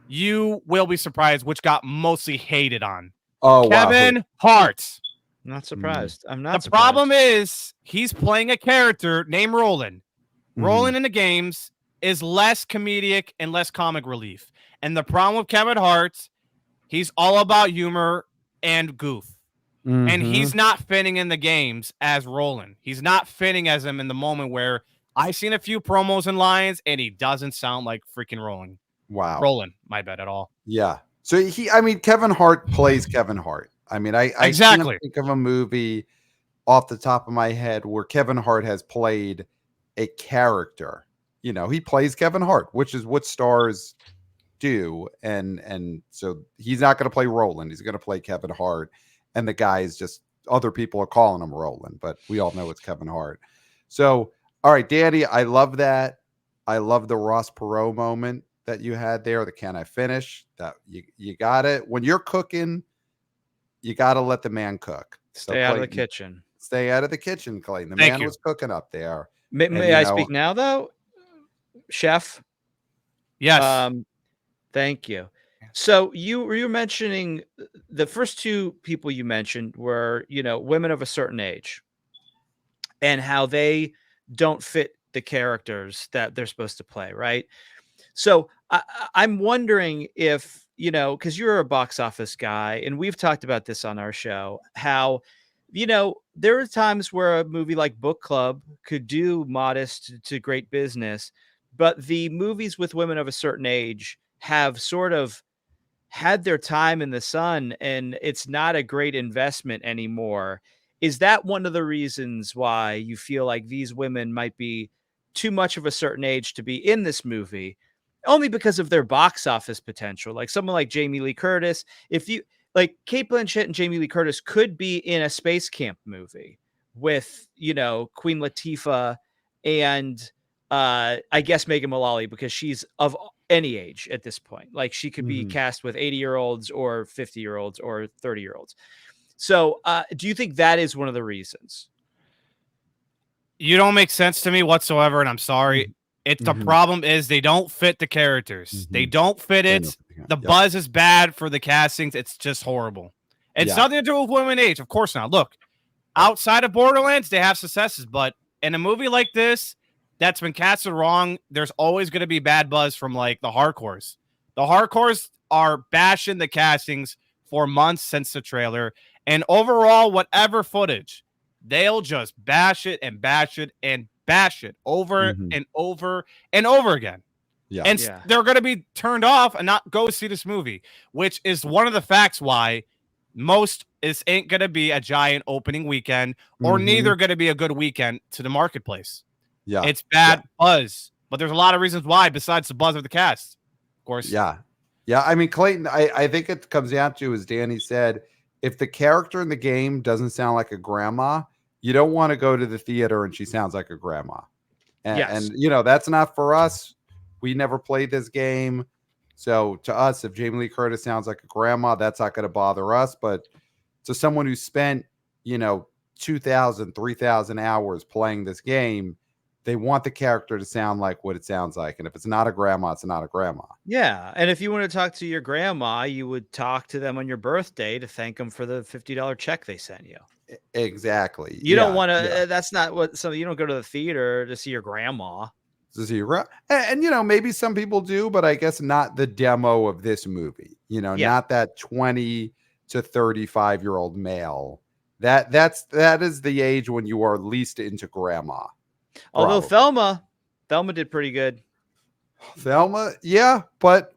you will be surprised, which got mostly hated on. Kevin Hart. Not surprised. I'm not. The problem is he's playing a character named Roland. Roland in the games is less comedic and less comic relief. And the problem with Kevin Hart, he's all about humor and goof. And he's not fitting in the games as Roland. He's not fitting as him in the moment where I've seen a few promos and lines and he doesn't sound like freaking Roland. Wow. Roland, my bad at all. Yeah. So Kevin Hart plays Kevin Hart. I mean, I can't think of a movie off the top of my head where Kevin Hart has played a character. You know, he plays Kevin Hart, which is what stars do. And so he's not going to play Roland. He's going to play Kevin Hart. And the guy is just, other people are calling him Roland, but we all know it's Kevin Hart. So, all right, Danny, I love that. I love the Ross Perot moment that you had there. The can I finish? That you got it. When you're cooking, you got to let the man cook. Stay out of the kitchen. Stay out of the kitchen, Clayton. The man was cooking up there. May I speak now, though, Chef? Yes. Thank you. So you were mentioning the first two people you mentioned were, women of a certain age and how they don't fit the characters that they're supposed to play, right? So I'm wondering if, because you're a box office guy and we've talked about this on our show, how, there are times where a movie like Book Club could do modest to great business, but the movies with women of a certain age have sort of had their time in the sun and it's not a great investment anymore. Is that one of the reasons why you feel like these women might be too much of a certain age to be in this movie? Only because of their box office potential. Like someone like Jamie Lee Curtis, Kate Blanchett and Jamie Lee Curtis could be in a space camp movie with, Queen Latifah and I guess Megan Mullally, because she's of any age at this point. Like she could be cast with 80-year-olds or 50-year-olds or 30-year-olds. So do you think that is one of the reasons? You don't make sense to me whatsoever, and I'm sorry. The problem is they don't fit the characters. They don't fit it. The buzz is bad for the castings. It's just horrible. It's nothing to do with women age. Of course not. Look, outside of Borderlands, they have successes, but in a movie like this that's been casted wrong, there's always going to be bad buzz from like the hardcores. The hardcores are bashing the castings for months since the trailer, and overall, whatever footage, they'll just bash it and bash it and bash it over and over and over again. And they're going to be turned off and not go see this movie, which is one of the facts why most ain't going to be a giant opening weekend or neither going to be a good weekend to the marketplace. Yeah. It's bad buzz, but there's a lot of reasons why besides the buzz of the cast, of course. Yeah. Yeah. I mean, Clayton, I think it comes down to, as Danny said, if the character in the game doesn't sound like a grandma, you don't want to go to the theater and she sounds like a grandma. And you know, that's not for us. We never played this game. So to us, if Jamie Lee Curtis sounds like a grandma, that's not going to bother us. But to someone who spent, you know, 2,000, 3,000 hours playing this game, they want the character to sound like what it sounds like. And if it's not a grandma, it's not a grandma. Yeah. And if you want to talk to your grandma, you would talk to them on your birthday to thank them for the $50 check they sent you. Exactly. You don't want to, that's not what, so you don't go to the theater to see your grandma. To see your and you know, maybe some people do, but I guess not the demo of this movie, you know, not that 20 to 35-year-old male. That is the age when you are least into grandma. Although Thelma did pretty good. Thelma, yeah, but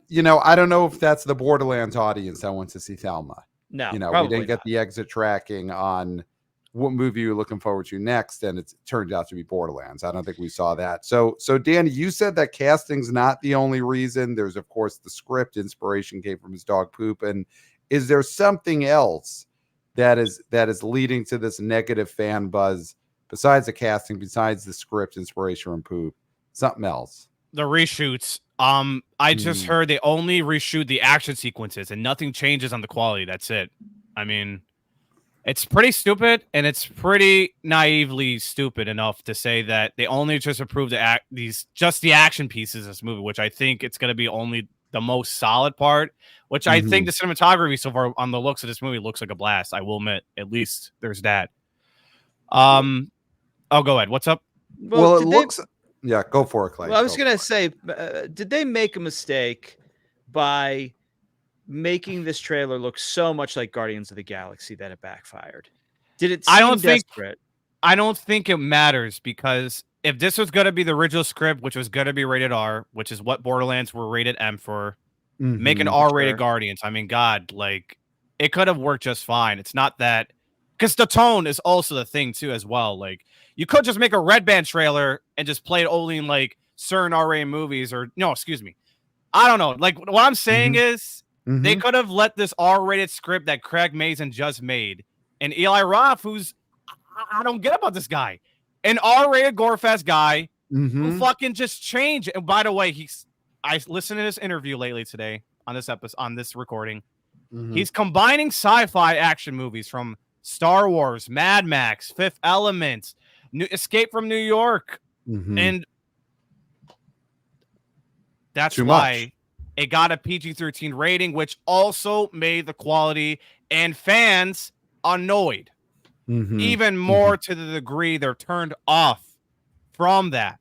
you know, I don't know if that's the Borderlands audience that wants to see Thelma. No, you know, we didn't get the exit tracking on what movie you're looking forward to next, and it turned out to be Borderlands. I don't think we saw that. So Danny, you said that casting's not the only reason. There's of course the script. Inspiration came from his dog poop, and is there something else that is leading to this negative fan buzz besides the casting, besides the script, inspiration from poop? Something else? The reshoots. I just heard they only reshoot the action sequences and nothing changes on the quality. That's it. I mean, it's pretty stupid, and it's pretty naively stupid enough to say that they only just approved the action pieces of this movie, which I think it's going to be only the most solid part, which I think the cinematography so far on the looks of this movie looks like a blast. I will admit, at least there's that. Oh, go ahead. What's up? Well, it looks... Yeah, go for it, Clay. Well, I was going to say, did they make a mistake by making this trailer look so much like Guardians of the Galaxy that it backfired? Did it seem desperate? I don't think it matters, because if this was going to be the original script, which was going to be rated R, which is what Borderlands were rated M for, make an R-rated Guardians. I mean, God, like, it could have worked just fine. It's not that... Because the tone is also the thing, too, as well. Like, you could just make a Red Band trailer and just play it only in, like, certain R-rated movies or... No, excuse me. I don't know. Like, what I'm saying is they could have let this R-rated script that Craig Mazin just made, and Eli Roth, who's... I don't get about this guy. An R-rated Gorefest guy who fucking just changed. And by the way, I listened to this interview lately today on this episode, on this recording. He's combining sci-fi action movies from Star Wars, Mad Max, Fifth Element, Escape from New York, and that's why it got a PG-13 rating, which also made the quality and fans annoyed. Even more to the degree they're turned off from that,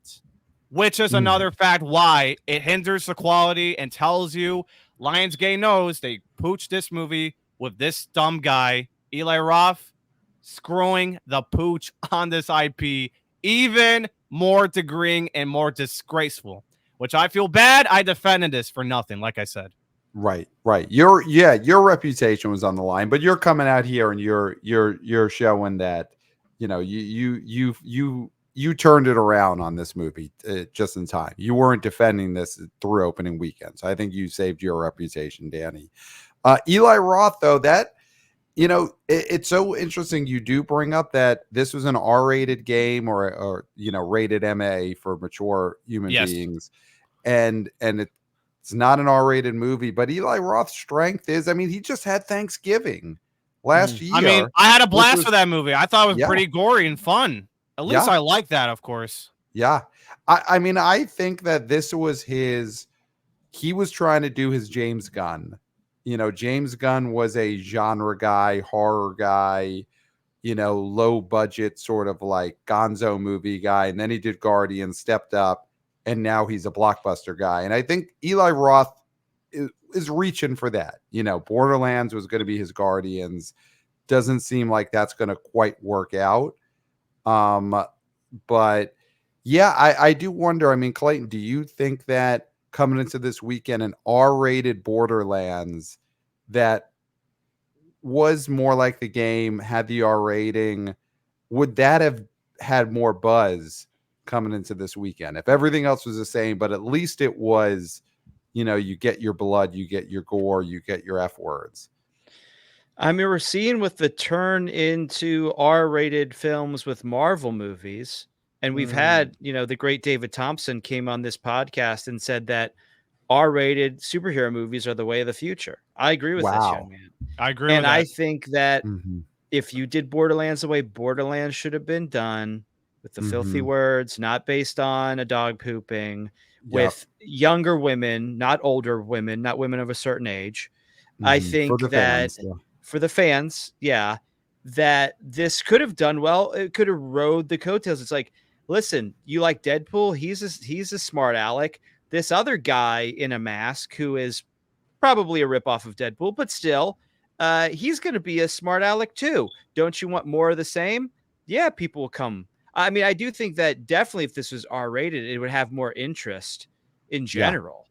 which is another fact why it hinders the quality and tells you Lionsgate knows they pooched this movie with this dumb guy, Eli Roth, screwing the pooch on this IP even more degrading and more disgraceful, which I feel bad. I defended this for nothing, like I said. Right. Your reputation was on the line, but you're coming out here and you're showing that, you know, you turned it around on this movie just in time. You weren't defending this through opening weekend. So I think you saved your reputation, Danny. Eli Roth, though, that, you know, it's so interesting. You do bring up that this was an R-rated game or you know, rated MA for mature human beings. And it's not an R-rated movie, but Eli Roth's strength is, I mean, he just had Thanksgiving last year. I mean, I had a blast with that movie. I thought it was pretty gory and fun. At least I like that, of course. Yeah. I mean, I think that this was he was trying to do his James Gunn. You know, James Gunn was a genre guy, horror guy, you know, low budget sort of like gonzo movie guy. And then he did Guardians, stepped up, and now he's a blockbuster guy. And I think Eli Roth is reaching for that. You know, Borderlands was going to be his Guardians. Doesn't seem like that's going to quite work out. But Yeah, I do wonder. I mean, Clayton, do you think that coming into this weekend, an R-rated Borderlands that was more like the game, had the R rating, would that have had more buzz coming into this weekend? If everything else was the same, but at least it was, you get your blood, you get your gore, you get your F words. I mean, we're seeing with the turn into R-rated films with Marvel movies, and we've had, the great David Thompson came on this podcast and said that R-rated superhero movies are the way of the future. I agree with this young Wow. man. I agree with And I that. think that Mhm. if you did Borderlands the way Borderlands should have been done, with the filthy Mhm. words, not based on a dog pooping, Yep. with younger women, not older women, not women of a certain age, I For think the that fans. Yeah. for the fans, yeah, that this could have done well. It could have rode the coattails. It's like, listen, you like Deadpool? He's a smart aleck. This other guy in a mask who is probably a ripoff of Deadpool, but still, he's going to be a smart aleck too. Don't you want more of the same? Yeah, people will come. I mean, I do think that definitely if this was R-rated, it would have more interest in Yeah. general.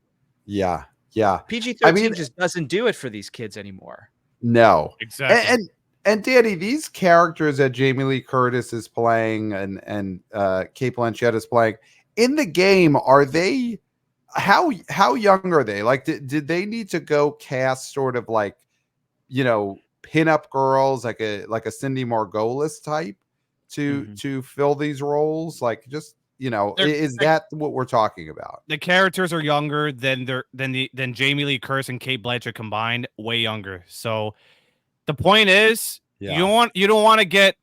Yeah. Yeah. I PG-13 mean, just doesn't do it for these kids anymore. no. Exactly. And Danny, these characters that Jamie Lee Curtis is playing and Cate Blanchett is playing in the game, are they how young are they? Like, did they need to go cast sort of like, pinup girls, like a Cindy Margolis type to fill these roles? Like, just is that what we're talking about? The characters are younger than Jamie Lee Curtis and Cate Blanchett combined, way younger. So the point is, you don't want to get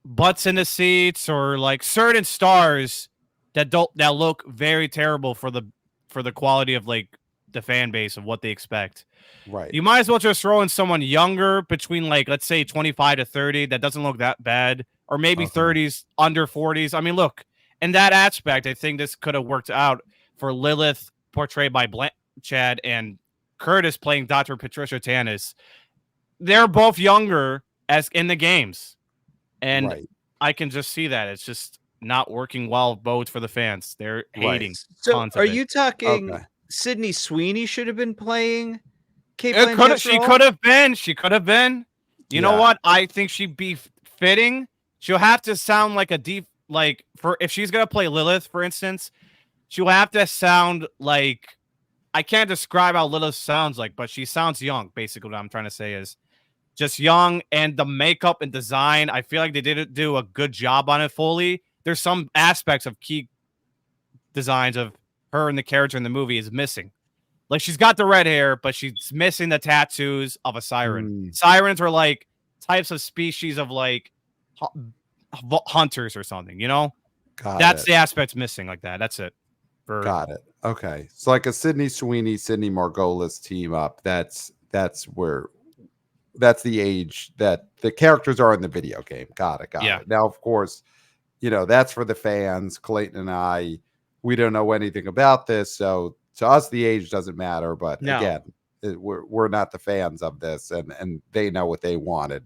butts in the seats or like certain stars that look very terrible for the quality of like the fan base of what they expect. Right. You might as well just throw in someone younger between like, let's say 25 to 30 that doesn't look that bad, or maybe 30s under 40s. I mean, look, in that aspect, I think this could have worked out for Lilith, portrayed by Chad, and Curtis playing Dr. Patricia Tanis. They're both younger as in the games, and I can just see that it's just not working well both for the fans. They're hating. So, are you talking Sydney Sweeney should have been playing Cate Blanchett's role? She could have been. You know what? I think she'd be fitting. She'll have to sound like a deep, like, for if she's gonna play Lilith, for instance, she'll have to sound like, I can't describe how Lilith sounds like, but she sounds young. Basically, what I'm trying to say is just young, and the makeup and design, I feel like they didn't do a good job on it fully. There's some aspects of key designs of her and the character in the movie is missing. Like, she's got the red hair, but she's missing the tattoos of a siren. Sirens were like types of species of like hunters or something, That's the aspect missing, like that. That's it. Got it. Okay. It's like a Sydney Sweeney, Sydney Margolis team up. That's the age that the characters are in the video game. Got it. Now, of course, that's for the fans. Clayton and I, we don't know anything about this, so to us the age doesn't matter. But again, we're not the fans of this, and they know what they wanted.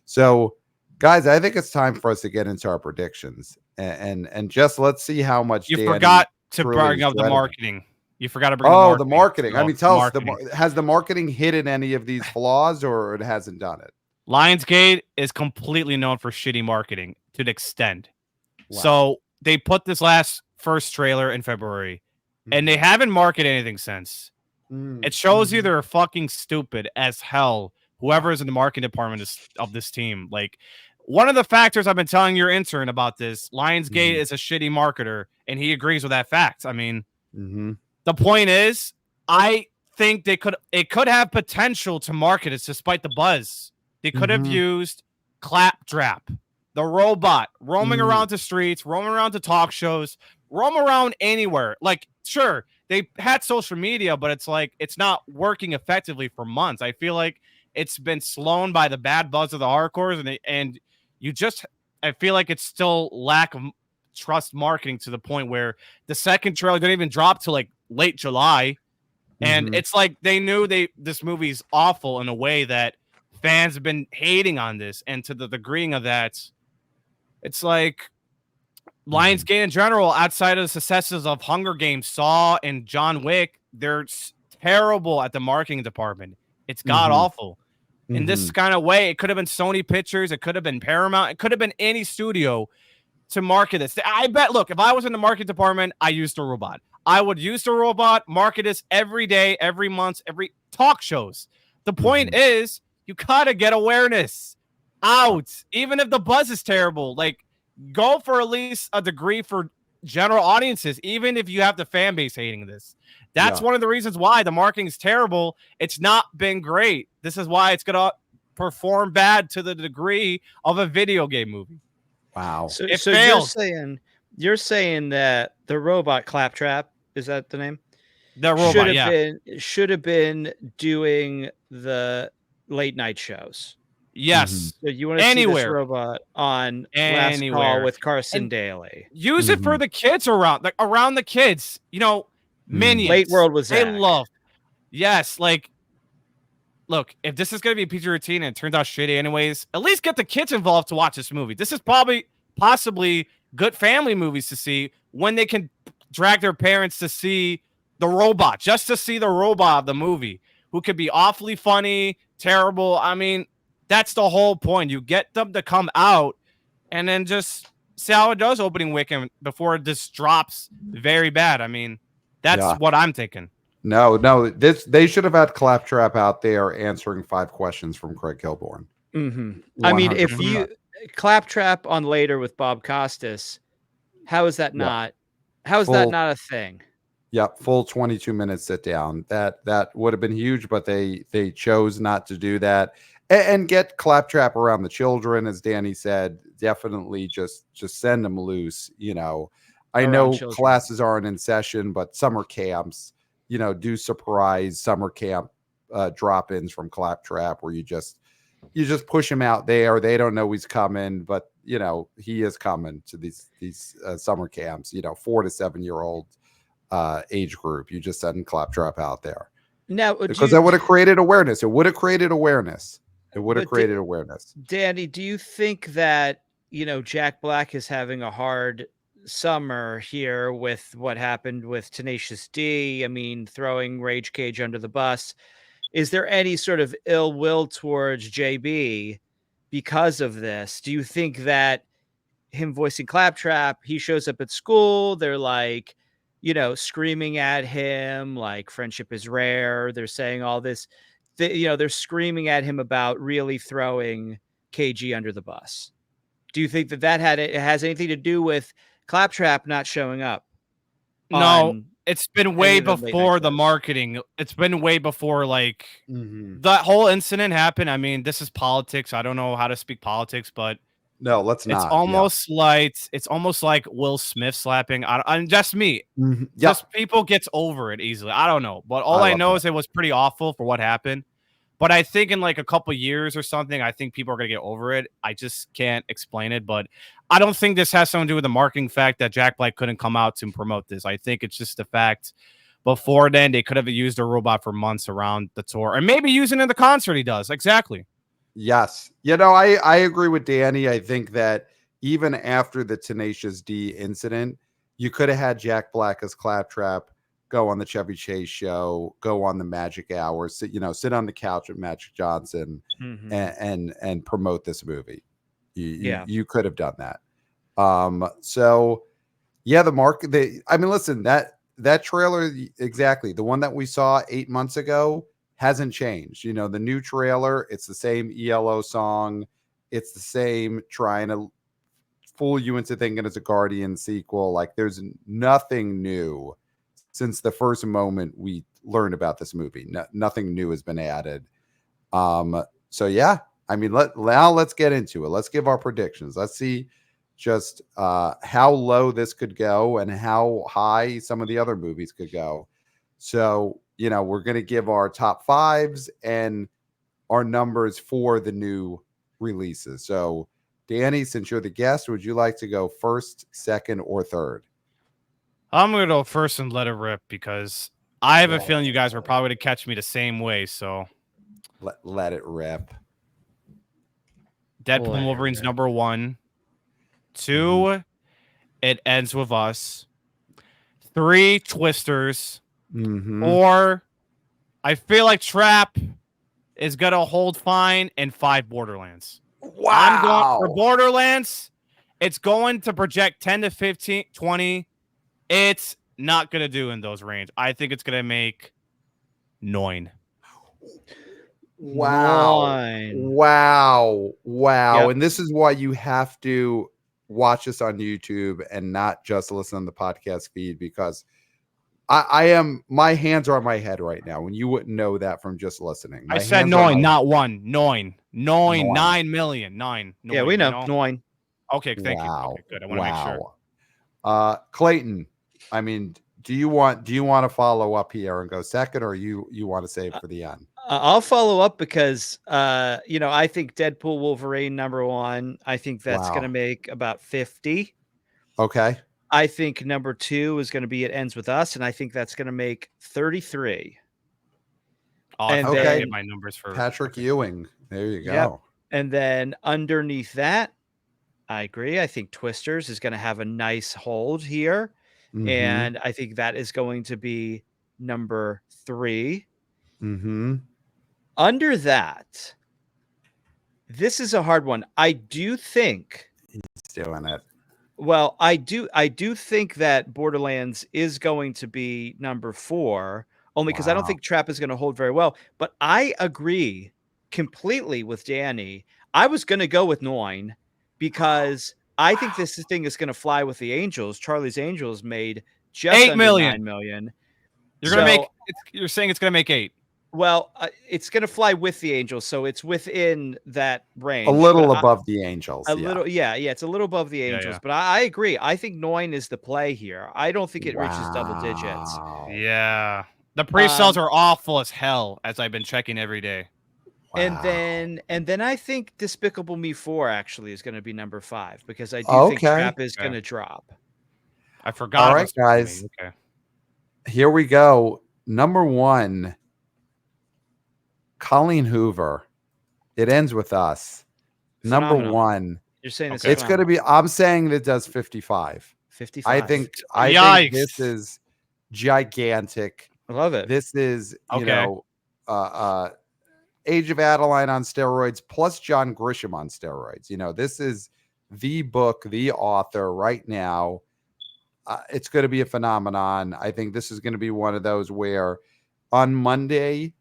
So, guys, I think it's time for us to get into our predictions, and just let's see how much you Danny forgot to bring up the marketing. You forgot to bring the marketing. I mean, tell us, has the marketing hidden any of these flaws, or it hasn't done it? Lionsgate is completely known for shitty marketing to the extent. Wow. So they put this first trailer in February, and they haven't marketed anything since. It shows you they're fucking stupid as hell, whoever is in the marketing department of this team. Like, one of the factors I've been telling your intern about this, Lionsgate is a shitty marketer, and he agrees with that fact. I mean, the point is, I think it could have potential to market it despite the buzz. They could have used Claptrap, the robot, roaming around the streets, roaming around to talk shows, roam around anywhere. Like, sure, they had social media, but it's like it's not working effectively for months. I feel like it's been slowed by the bad buzz of the hardcores, and I feel like it's still lack of trust marketing to the point where the second trailer didn't even drop till like late July, and it's like they knew this movie's awful in a way that fans have been hating on this, and to the degree of that, it's like Lionsgate in general, outside of the successes of Hunger Games, Saw, and John Wick, they're terrible at the marketing department. It's god awful. In this kind of way, it could have been Sony Pictures, it could have been Paramount, it could have been any studio to market this. I bet, look, if I was in the market department, I used a robot. I would use the robot, market this every day, every month, every talk shows. The point is, you gotta get awareness out, even if the buzz is terrible. Like, go for at least a degree for general audiences, even if you have the fan base hating this. That's one of the reasons why the marketing is terrible. It's not been great. This is why it's gonna perform bad to the degree of a video game movie. Wow. So you're saying that the robot Claptrap, is that the name? The robot, should have been doing the late night shows. Yes. So you want to see this robot on Last Call with Carson Daly. Use it for the kids around the kids. You know, Minions. Late World with Zach. They love. Yes, like, look, if this is going to be a PG routine and it turns out shitty anyways, at least get the kids involved to watch this movie. This is possibly good family movies to see when they can drag their parents to see the robot, just to see the robot of the movie, who could be awfully funny, terrible. I mean, that's the whole point. You get them to come out and then just see how it does opening weekend before this drops very bad. I mean, that's what I'm thinking. No, they should have had Claptrap out there answering 5 questions from Craig Kilborn. I mean, if you Claptrap on Later with Bob Costas, how is that not a thing? Yeah, full 22 minutes sit down. That would have been huge, but they chose not to do that. And get Claptrap around the children, as Danny said. Definitely just send them loose. You know, I know classes aren't in session, but summer camps, you know, do surprise summer camp drop-ins from Claptrap where you just push him out there. They don't know he's coming, but you know he is coming to these summer camps. You know, 4 to 7 year old age group. You just send Claptrap out there now because that would have created awareness. It would have created awareness. Danny, do you think that, you know, Jack Black is having a hard summer here with what happened with Tenacious D? I mean, throwing Rage Cage under the bus. Is there any sort of ill will towards JB because of this? Do you think that him voicing Claptrap, he shows up at school, they're like, you know, screaming at him like friendship is rare. They're saying all this. They're screaming at him about really throwing KG under the bus. Do you think that has anything to do with Claptrap not showing up? No, it's been way before the marketing. It's been way before like that whole incident happened. I mean, this is politics. I don't know how to speak politics, but no, let's not. It's almost like Will Smith slapping. I'm just me. Just people gets over it easily. I don't know, but all I know is it was pretty awful for what happened. But I think in like a couple years or something, I think people are gonna get over it. I just can't explain it, but I don't think this has something to do with the marketing fact that Jack Black couldn't come out to promote this. I think it's just the fact before then they could have used a robot for months around the tour, and maybe using it in the concert he does. Exactly. Yes. You know, I agree with Danny. I think that even after the Tenacious D incident, you could have had Jack Black as Claptrap go on the Chevy Chase show, go on the Magic Hour, sit on the couch with Magic Johnson and promote this movie. You could have done that. So yeah, listen, that trailer, exactly. The one that we saw 8 months ago hasn't changed. You know, the new trailer, it's the same ELO song. It's the same trying to fool you into thinking it's a Guardian sequel. Like there's nothing new since the first moment we learned about this movie. Nothing new has been added. So yeah, I mean, let's get into it. Let's give our predictions. Let's see just how low this could go and how high some of the other movies could go. So, you know, we're going to give our top 5s and our numbers for the new releases. So, Danny, since you're the guest, would you like to go first, second, or third? I'm going to go first and let it rip because I have a feeling you guys were probably going to catch me the same way. So, let it rip. Deadpool and Wolverine's number 1. 2, It Ends With Us. 3, Twisters. Mm-hmm. 4, I feel like Trap is gonna hold fine, and 5, Borderlands. Wow. I'm going for Borderlands. It's going to project 10 to 15, 20. It's not gonna do in those range. I think it's gonna make 9. Wow. 9. Wow. Yep. And this is why you have to watch us on YouTube and not just listen on the podcast feed, because my hands are on my head right now when you wouldn't know that from just listening. I said 9, not 1. 9. 9 million. 9. Yeah, we know. 9. Okay, thank you. Okay, good. I want to make sure. Clayton, I mean, do you want to follow up here and go second, or you want to save for the end? I'll follow up because I think Deadpool Wolverine number 1. I think that's going to make about 50. Okay. I think number 2 is going to be It Ends With Us, and I think that's going to make 33. And okay. Get my numbers for Patrick Ewing. There you go. Yep. And then underneath that, I agree. I think Twisters is going to have a nice hold here. Mm-hmm. And I think that is going to be number 3. Mm-hmm. Under that, this is a hard one. I do think he's doing it. Well, I do think that Borderlands is going to be number 4, only because I don't think Trap is going to hold very well. But I agree completely with Danny. I was going to go with 9 because I think this thing is going to fly with the Angels. Charlie's Angels made just 8 under million. 9 million. You're saying it's going to make 8. Well, it's going to fly with the Angels, so it's within that range. A little above the Angels. Little, yeah, it's a little above the Angels. Yeah. But I agree. I think 9 is the play here. I don't think it reaches double digits. Yeah. The pre-sales are awful as hell, as I've been checking every day. Wow. And then I think Despicable Me 4 actually is going to be number 5 because I do think Trap is going to drop. I forgot. All right, guys. Okay. Here we go. Number 1. Colleen Hoover. It Ends With Us. Phenomenal. Number 1. You're saying it's going to be. I'm saying that it does 55. 55. I think this is gigantic. I love it. This is Age of Adeline on steroids plus John Grisham on steroids. This is the book, the author right now. It's going to be a phenomenon. I think this is going to be one of those where on Monday,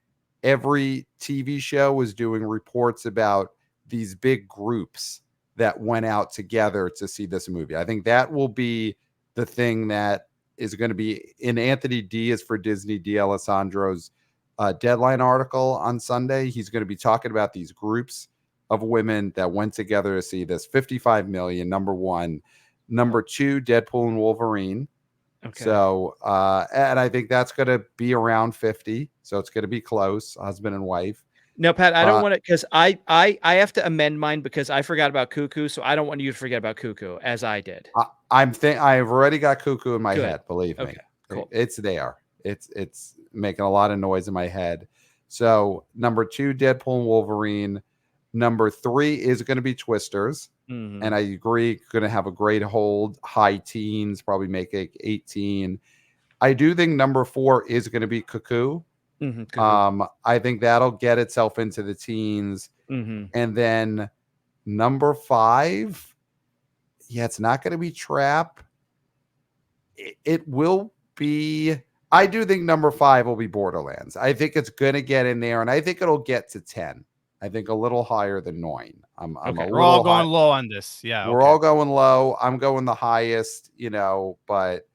every TV show was doing reports about these big groups that went out together to see this movie. I think that will be the thing that is going to be in Anthony Diaz for Disney D'Alessandro's Deadline article on Sunday. He's going to be talking about these groups of women that went together to see this. 55 million, number 1. Number 2, Deadpool and Wolverine. Okay. So, and I think that's going to be around 50. So it's going to be close, husband and wife. No, Pat, I don't want to, because I have to amend mine because I forgot about Cuckoo. So I don't want you to forget about Cuckoo as I did. I've already got Cuckoo in my head. Believe me. Cool. It's there. It's making a lot of noise in my head. So number 2, Deadpool and Wolverine. Number 3 is going to be Twisters. Mm-hmm. And I agree, going to have a great hold, high teens, probably make it 18. I do think number 4 is going to be Cuckoo. Mm-hmm, Cuckoo. I think that'll get itself into the teens. Mm-hmm. And then number 5, it's not going to be Trap. It will be. I do think number 5 will be Borderlands. I think it's going to get in there, and I think it'll get to 10. I think a little higher than 9. We're all going low on this. Yeah. We're all going low. I'm going the highest, but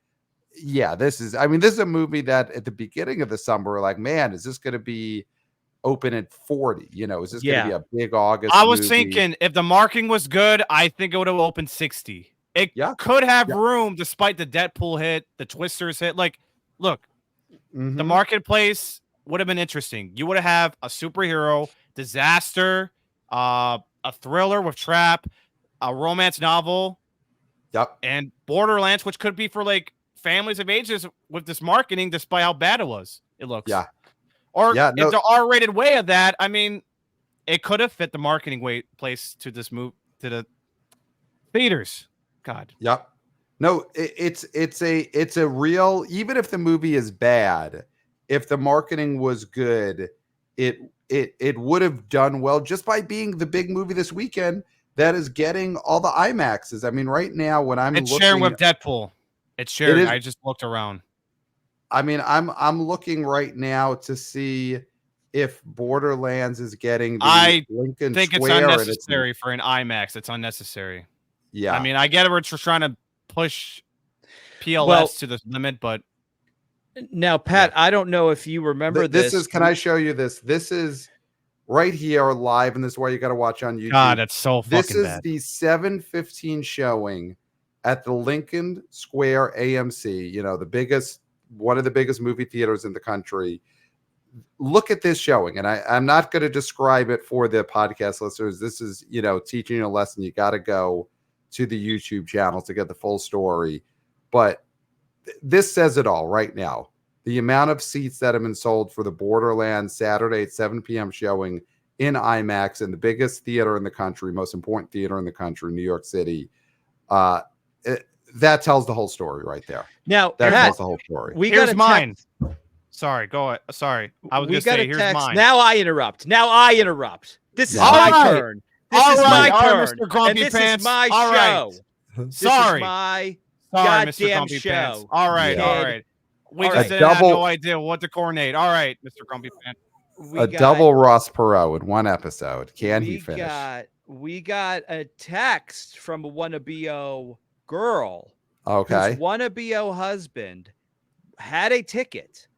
yeah, this is a movie that at the beginning of the summer, we're like, man, is this going to be open at 40? Is this going to be a big August I was movie? thinking if the marketing was good, I think it would have opened 60. It could have room despite the Deadpool hit, the Twisters hit. Like, look, the marketplace would have been interesting. You would have a superhero disaster, a thriller with Trap, a romance novel, and Borderlands, which could be for like families of ages with this marketing, despite how bad it looks. Or if the R-rated way of that, I mean, it could have fit the marketing place to this move to the theaters. God. No, it's a real, even if the movie is bad, if the marketing was good, it would have done well just by being the big movie this weekend that is getting all the IMAXs. I mean, right now when I'm It's sharing looking, with Deadpool. It's it sharing. is. I just looked around. I mean, I'm looking right now to see if Borderlands is getting the I Lincoln think it's Square, and it's unnecessary for an IMAX. It's unnecessary. yeah. I mean, I get it. We're just trying to push PLS Well, to the limit, but now, Pat, I don't know if you remember this this. is. Can I show you this? This is right here live, and this is why you got to watch on YouTube. God, that's so This fucking is bad. the 7:15 showing at the Lincoln Square AMC. You know, one of the biggest movie theaters in the country. Look at this showing, and I'm not going to describe it for the podcast listeners. This is, teaching you a lesson. You got to go to the YouTube channel to get the full story. But this says it all right now. The amount of seats that have been sold for the Borderlands Saturday at 7 p.m. showing in IMAX in the biggest theater in the country, most important theater in the country, New York City. That tells the whole story right there. Now, that Pat, tells the whole story. Here's mine. Sorry, go ahead. Sorry, I was going to say, here's mine. Now I interrupt. This is my turn. This is my turn. Mr. Grumpy and this Pants. is my All show. Right. Sorry. This is my Mr. goddamn Grumpy show. Pants. All right, kid. all right. We All just right. didn't have no idea what to coordinate. All right, Mr. Grumpy Pants. Double Ross Perot in one episode. Can he finish? We got a text from a wannabe girl. Okay. Whose wannabe husband had a ticket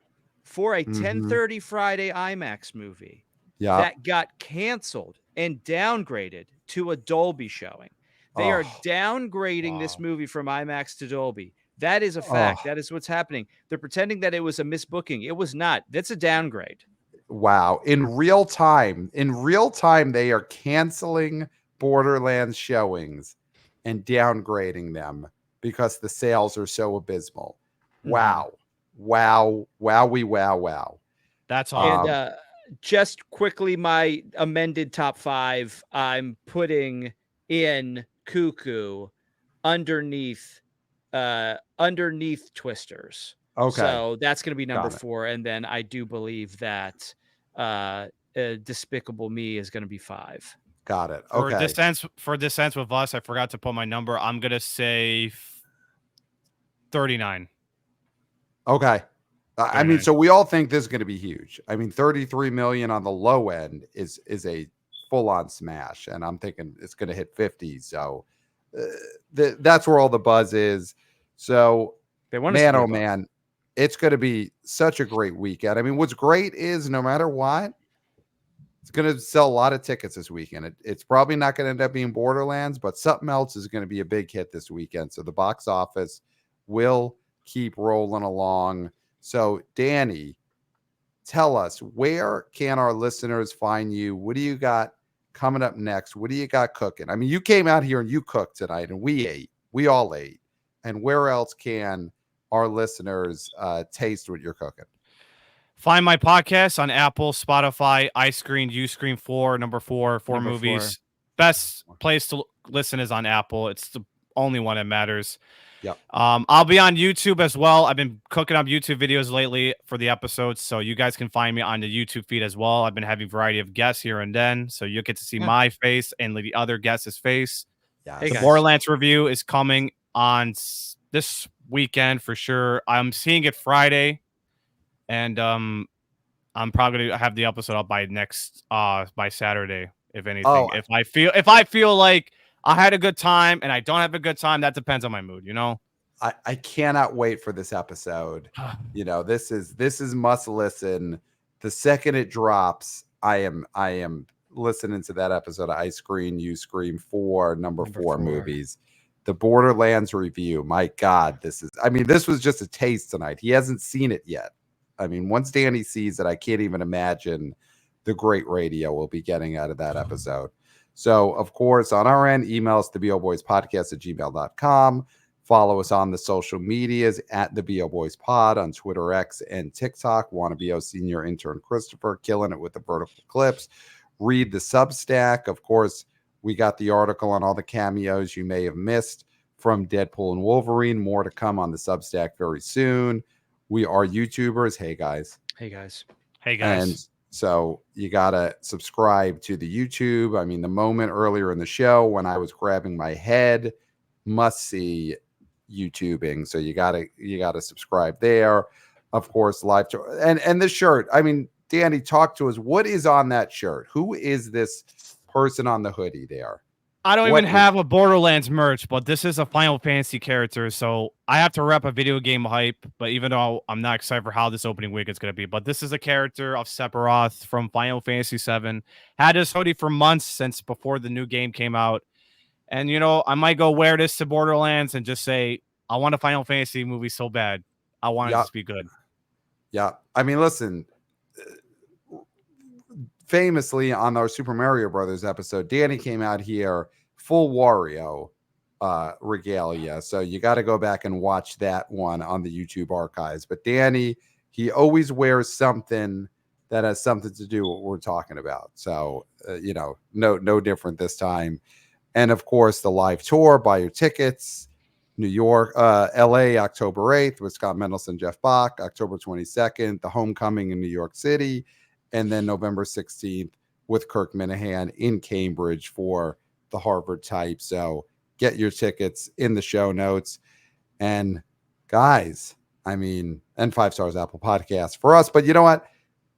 for a 10:30 Friday IMAX movie that got canceled and downgraded to a Dolby showing. They are downgrading this movie from IMAX to Dolby. That is a fact. That is what's happening. They're pretending that it was a misbooking. It was not. That's a downgrade. Wow. In real time, they are canceling Borderlands showings and downgrading them because the sales are so abysmal. Wow. Wow. Wowie, wow, wow. That's all. And just quickly, my amended top 5, I'm putting in Cuckoo underneath Twisters. Okay. So that's going to be number 4. And then I do believe that Despicable Me is going to be 5. Got it. Okay. For Dissents with Us, I forgot to put my number. I'm going to say 39. Okay. I mean, so we all think this is going to be huge. I mean, 33 million on the low end is a full-on smash, and I'm thinking it's going to hit 50. So that's where all the buzz is. So, man, it's going to be such a great weekend. I mean, what's great is no matter what, it's going to sell a lot of tickets this weekend. It's probably not going to end up being Borderlands, but something else is going to be a big hit this weekend. So the box office will keep rolling along. So, Danny, tell us, where can our listeners find you? What do you got coming up next? What do you got cooking? I mean, you came out here and you cooked tonight, and we ate. We all ate. And where else can our listeners taste what you're cooking? Find my podcast on Apple, Spotify, I Screened, You Screen 4, number 4 movies. 4. Best place to listen is on Apple. It's the only one that matters. Yep. I'll be on YouTube as well. I've been cooking up YouTube videos lately for the episodes, so you guys can find me on the YouTube feed as well. I've been having a variety of guests here and then, so you'll get to see my face and the other guest's face. Yeah. The Borderlands review is coming on this weekend for sure. I'm seeing it Friday, and I'm probably gonna have the episode up by Saturday, if anything. If I feel like I had a good time and I don't have a good time, that depends on my mood, you know? I cannot wait for this episode. This is must listen. The second it drops, I am listening to that episode of I Screen, You Scream 4, number 4 movies. The Borderlands review. My God, this was just a taste tonight. He hasn't seen it yet. I mean, once Danny sees it, I can't even imagine the great radio we'll be getting out of that episode. So, of course, on our end, email us theboboyspodcast@gmail.com. Follow us on the social medias at theboboyspod on Twitter, X, and TikTok. Wannabe senior intern Christopher, killing it with the vertical clips. Read the Substack. Of course, we got the article on all the cameos you may have missed from Deadpool and Wolverine. More to come on the Substack very soon. We are YouTubers. Hey, guys. Hey, guys. Hey, guys. And so you got to subscribe to the YouTube. I mean, the moment earlier in the show when I was grabbing my head, must see YouTubing. So you got to subscribe there. Of course, live to, and the shirt. I mean, Danny, talk to us. What is on that shirt? Who is this person on the hoodie there? I don't even have a Borderlands merch, but this is a Final Fantasy character, so I have to rep a video game hype, but even though I'm not excited for how this opening week is going to be, but this is a character of Sephiroth from Final Fantasy VII. Had this hoodie for months since before the new game came out, and, you know, I might go wear this to Borderlands and just say, I want a Final Fantasy movie so bad. I want it to be good. Yeah. I mean, listen, famously on our Super Mario Brothers episode, Danny came out here full Wario regalia. So you got to go back and watch that one on the YouTube archives. But Danny, he always wears something that has something to do with what we're talking about. So, you know, no different this time. And of course, the live tour, buy your tickets. New York, LA, October 8th with Scott Mendelson, Jeff Bock, October 22nd, the homecoming in New York City, and then November 16th with KIRK Minihan in Cambridge for the Harvard type. So get your tickets in the show notes. And guys, I mean, and 5 stars Apple Podcasts for us. But you know what?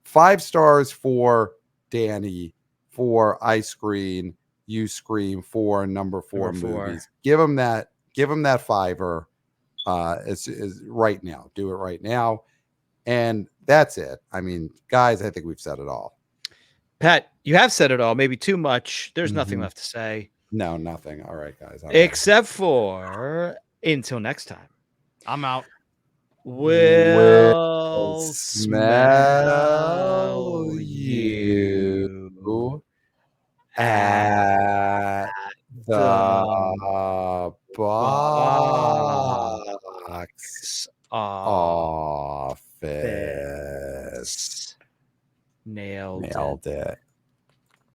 5 stars for Danny, for Ice Screen, You Scream, for number 4 movies. Give them that $5 is right now. Do it right now. And that's it. I mean, guys, I think we've said it all. Pat, you have said it all, maybe too much. There's nothing left to say. No, nothing. All right, guys. Except for until next time. I'm out. We'll smell you at the box office. Nailed it.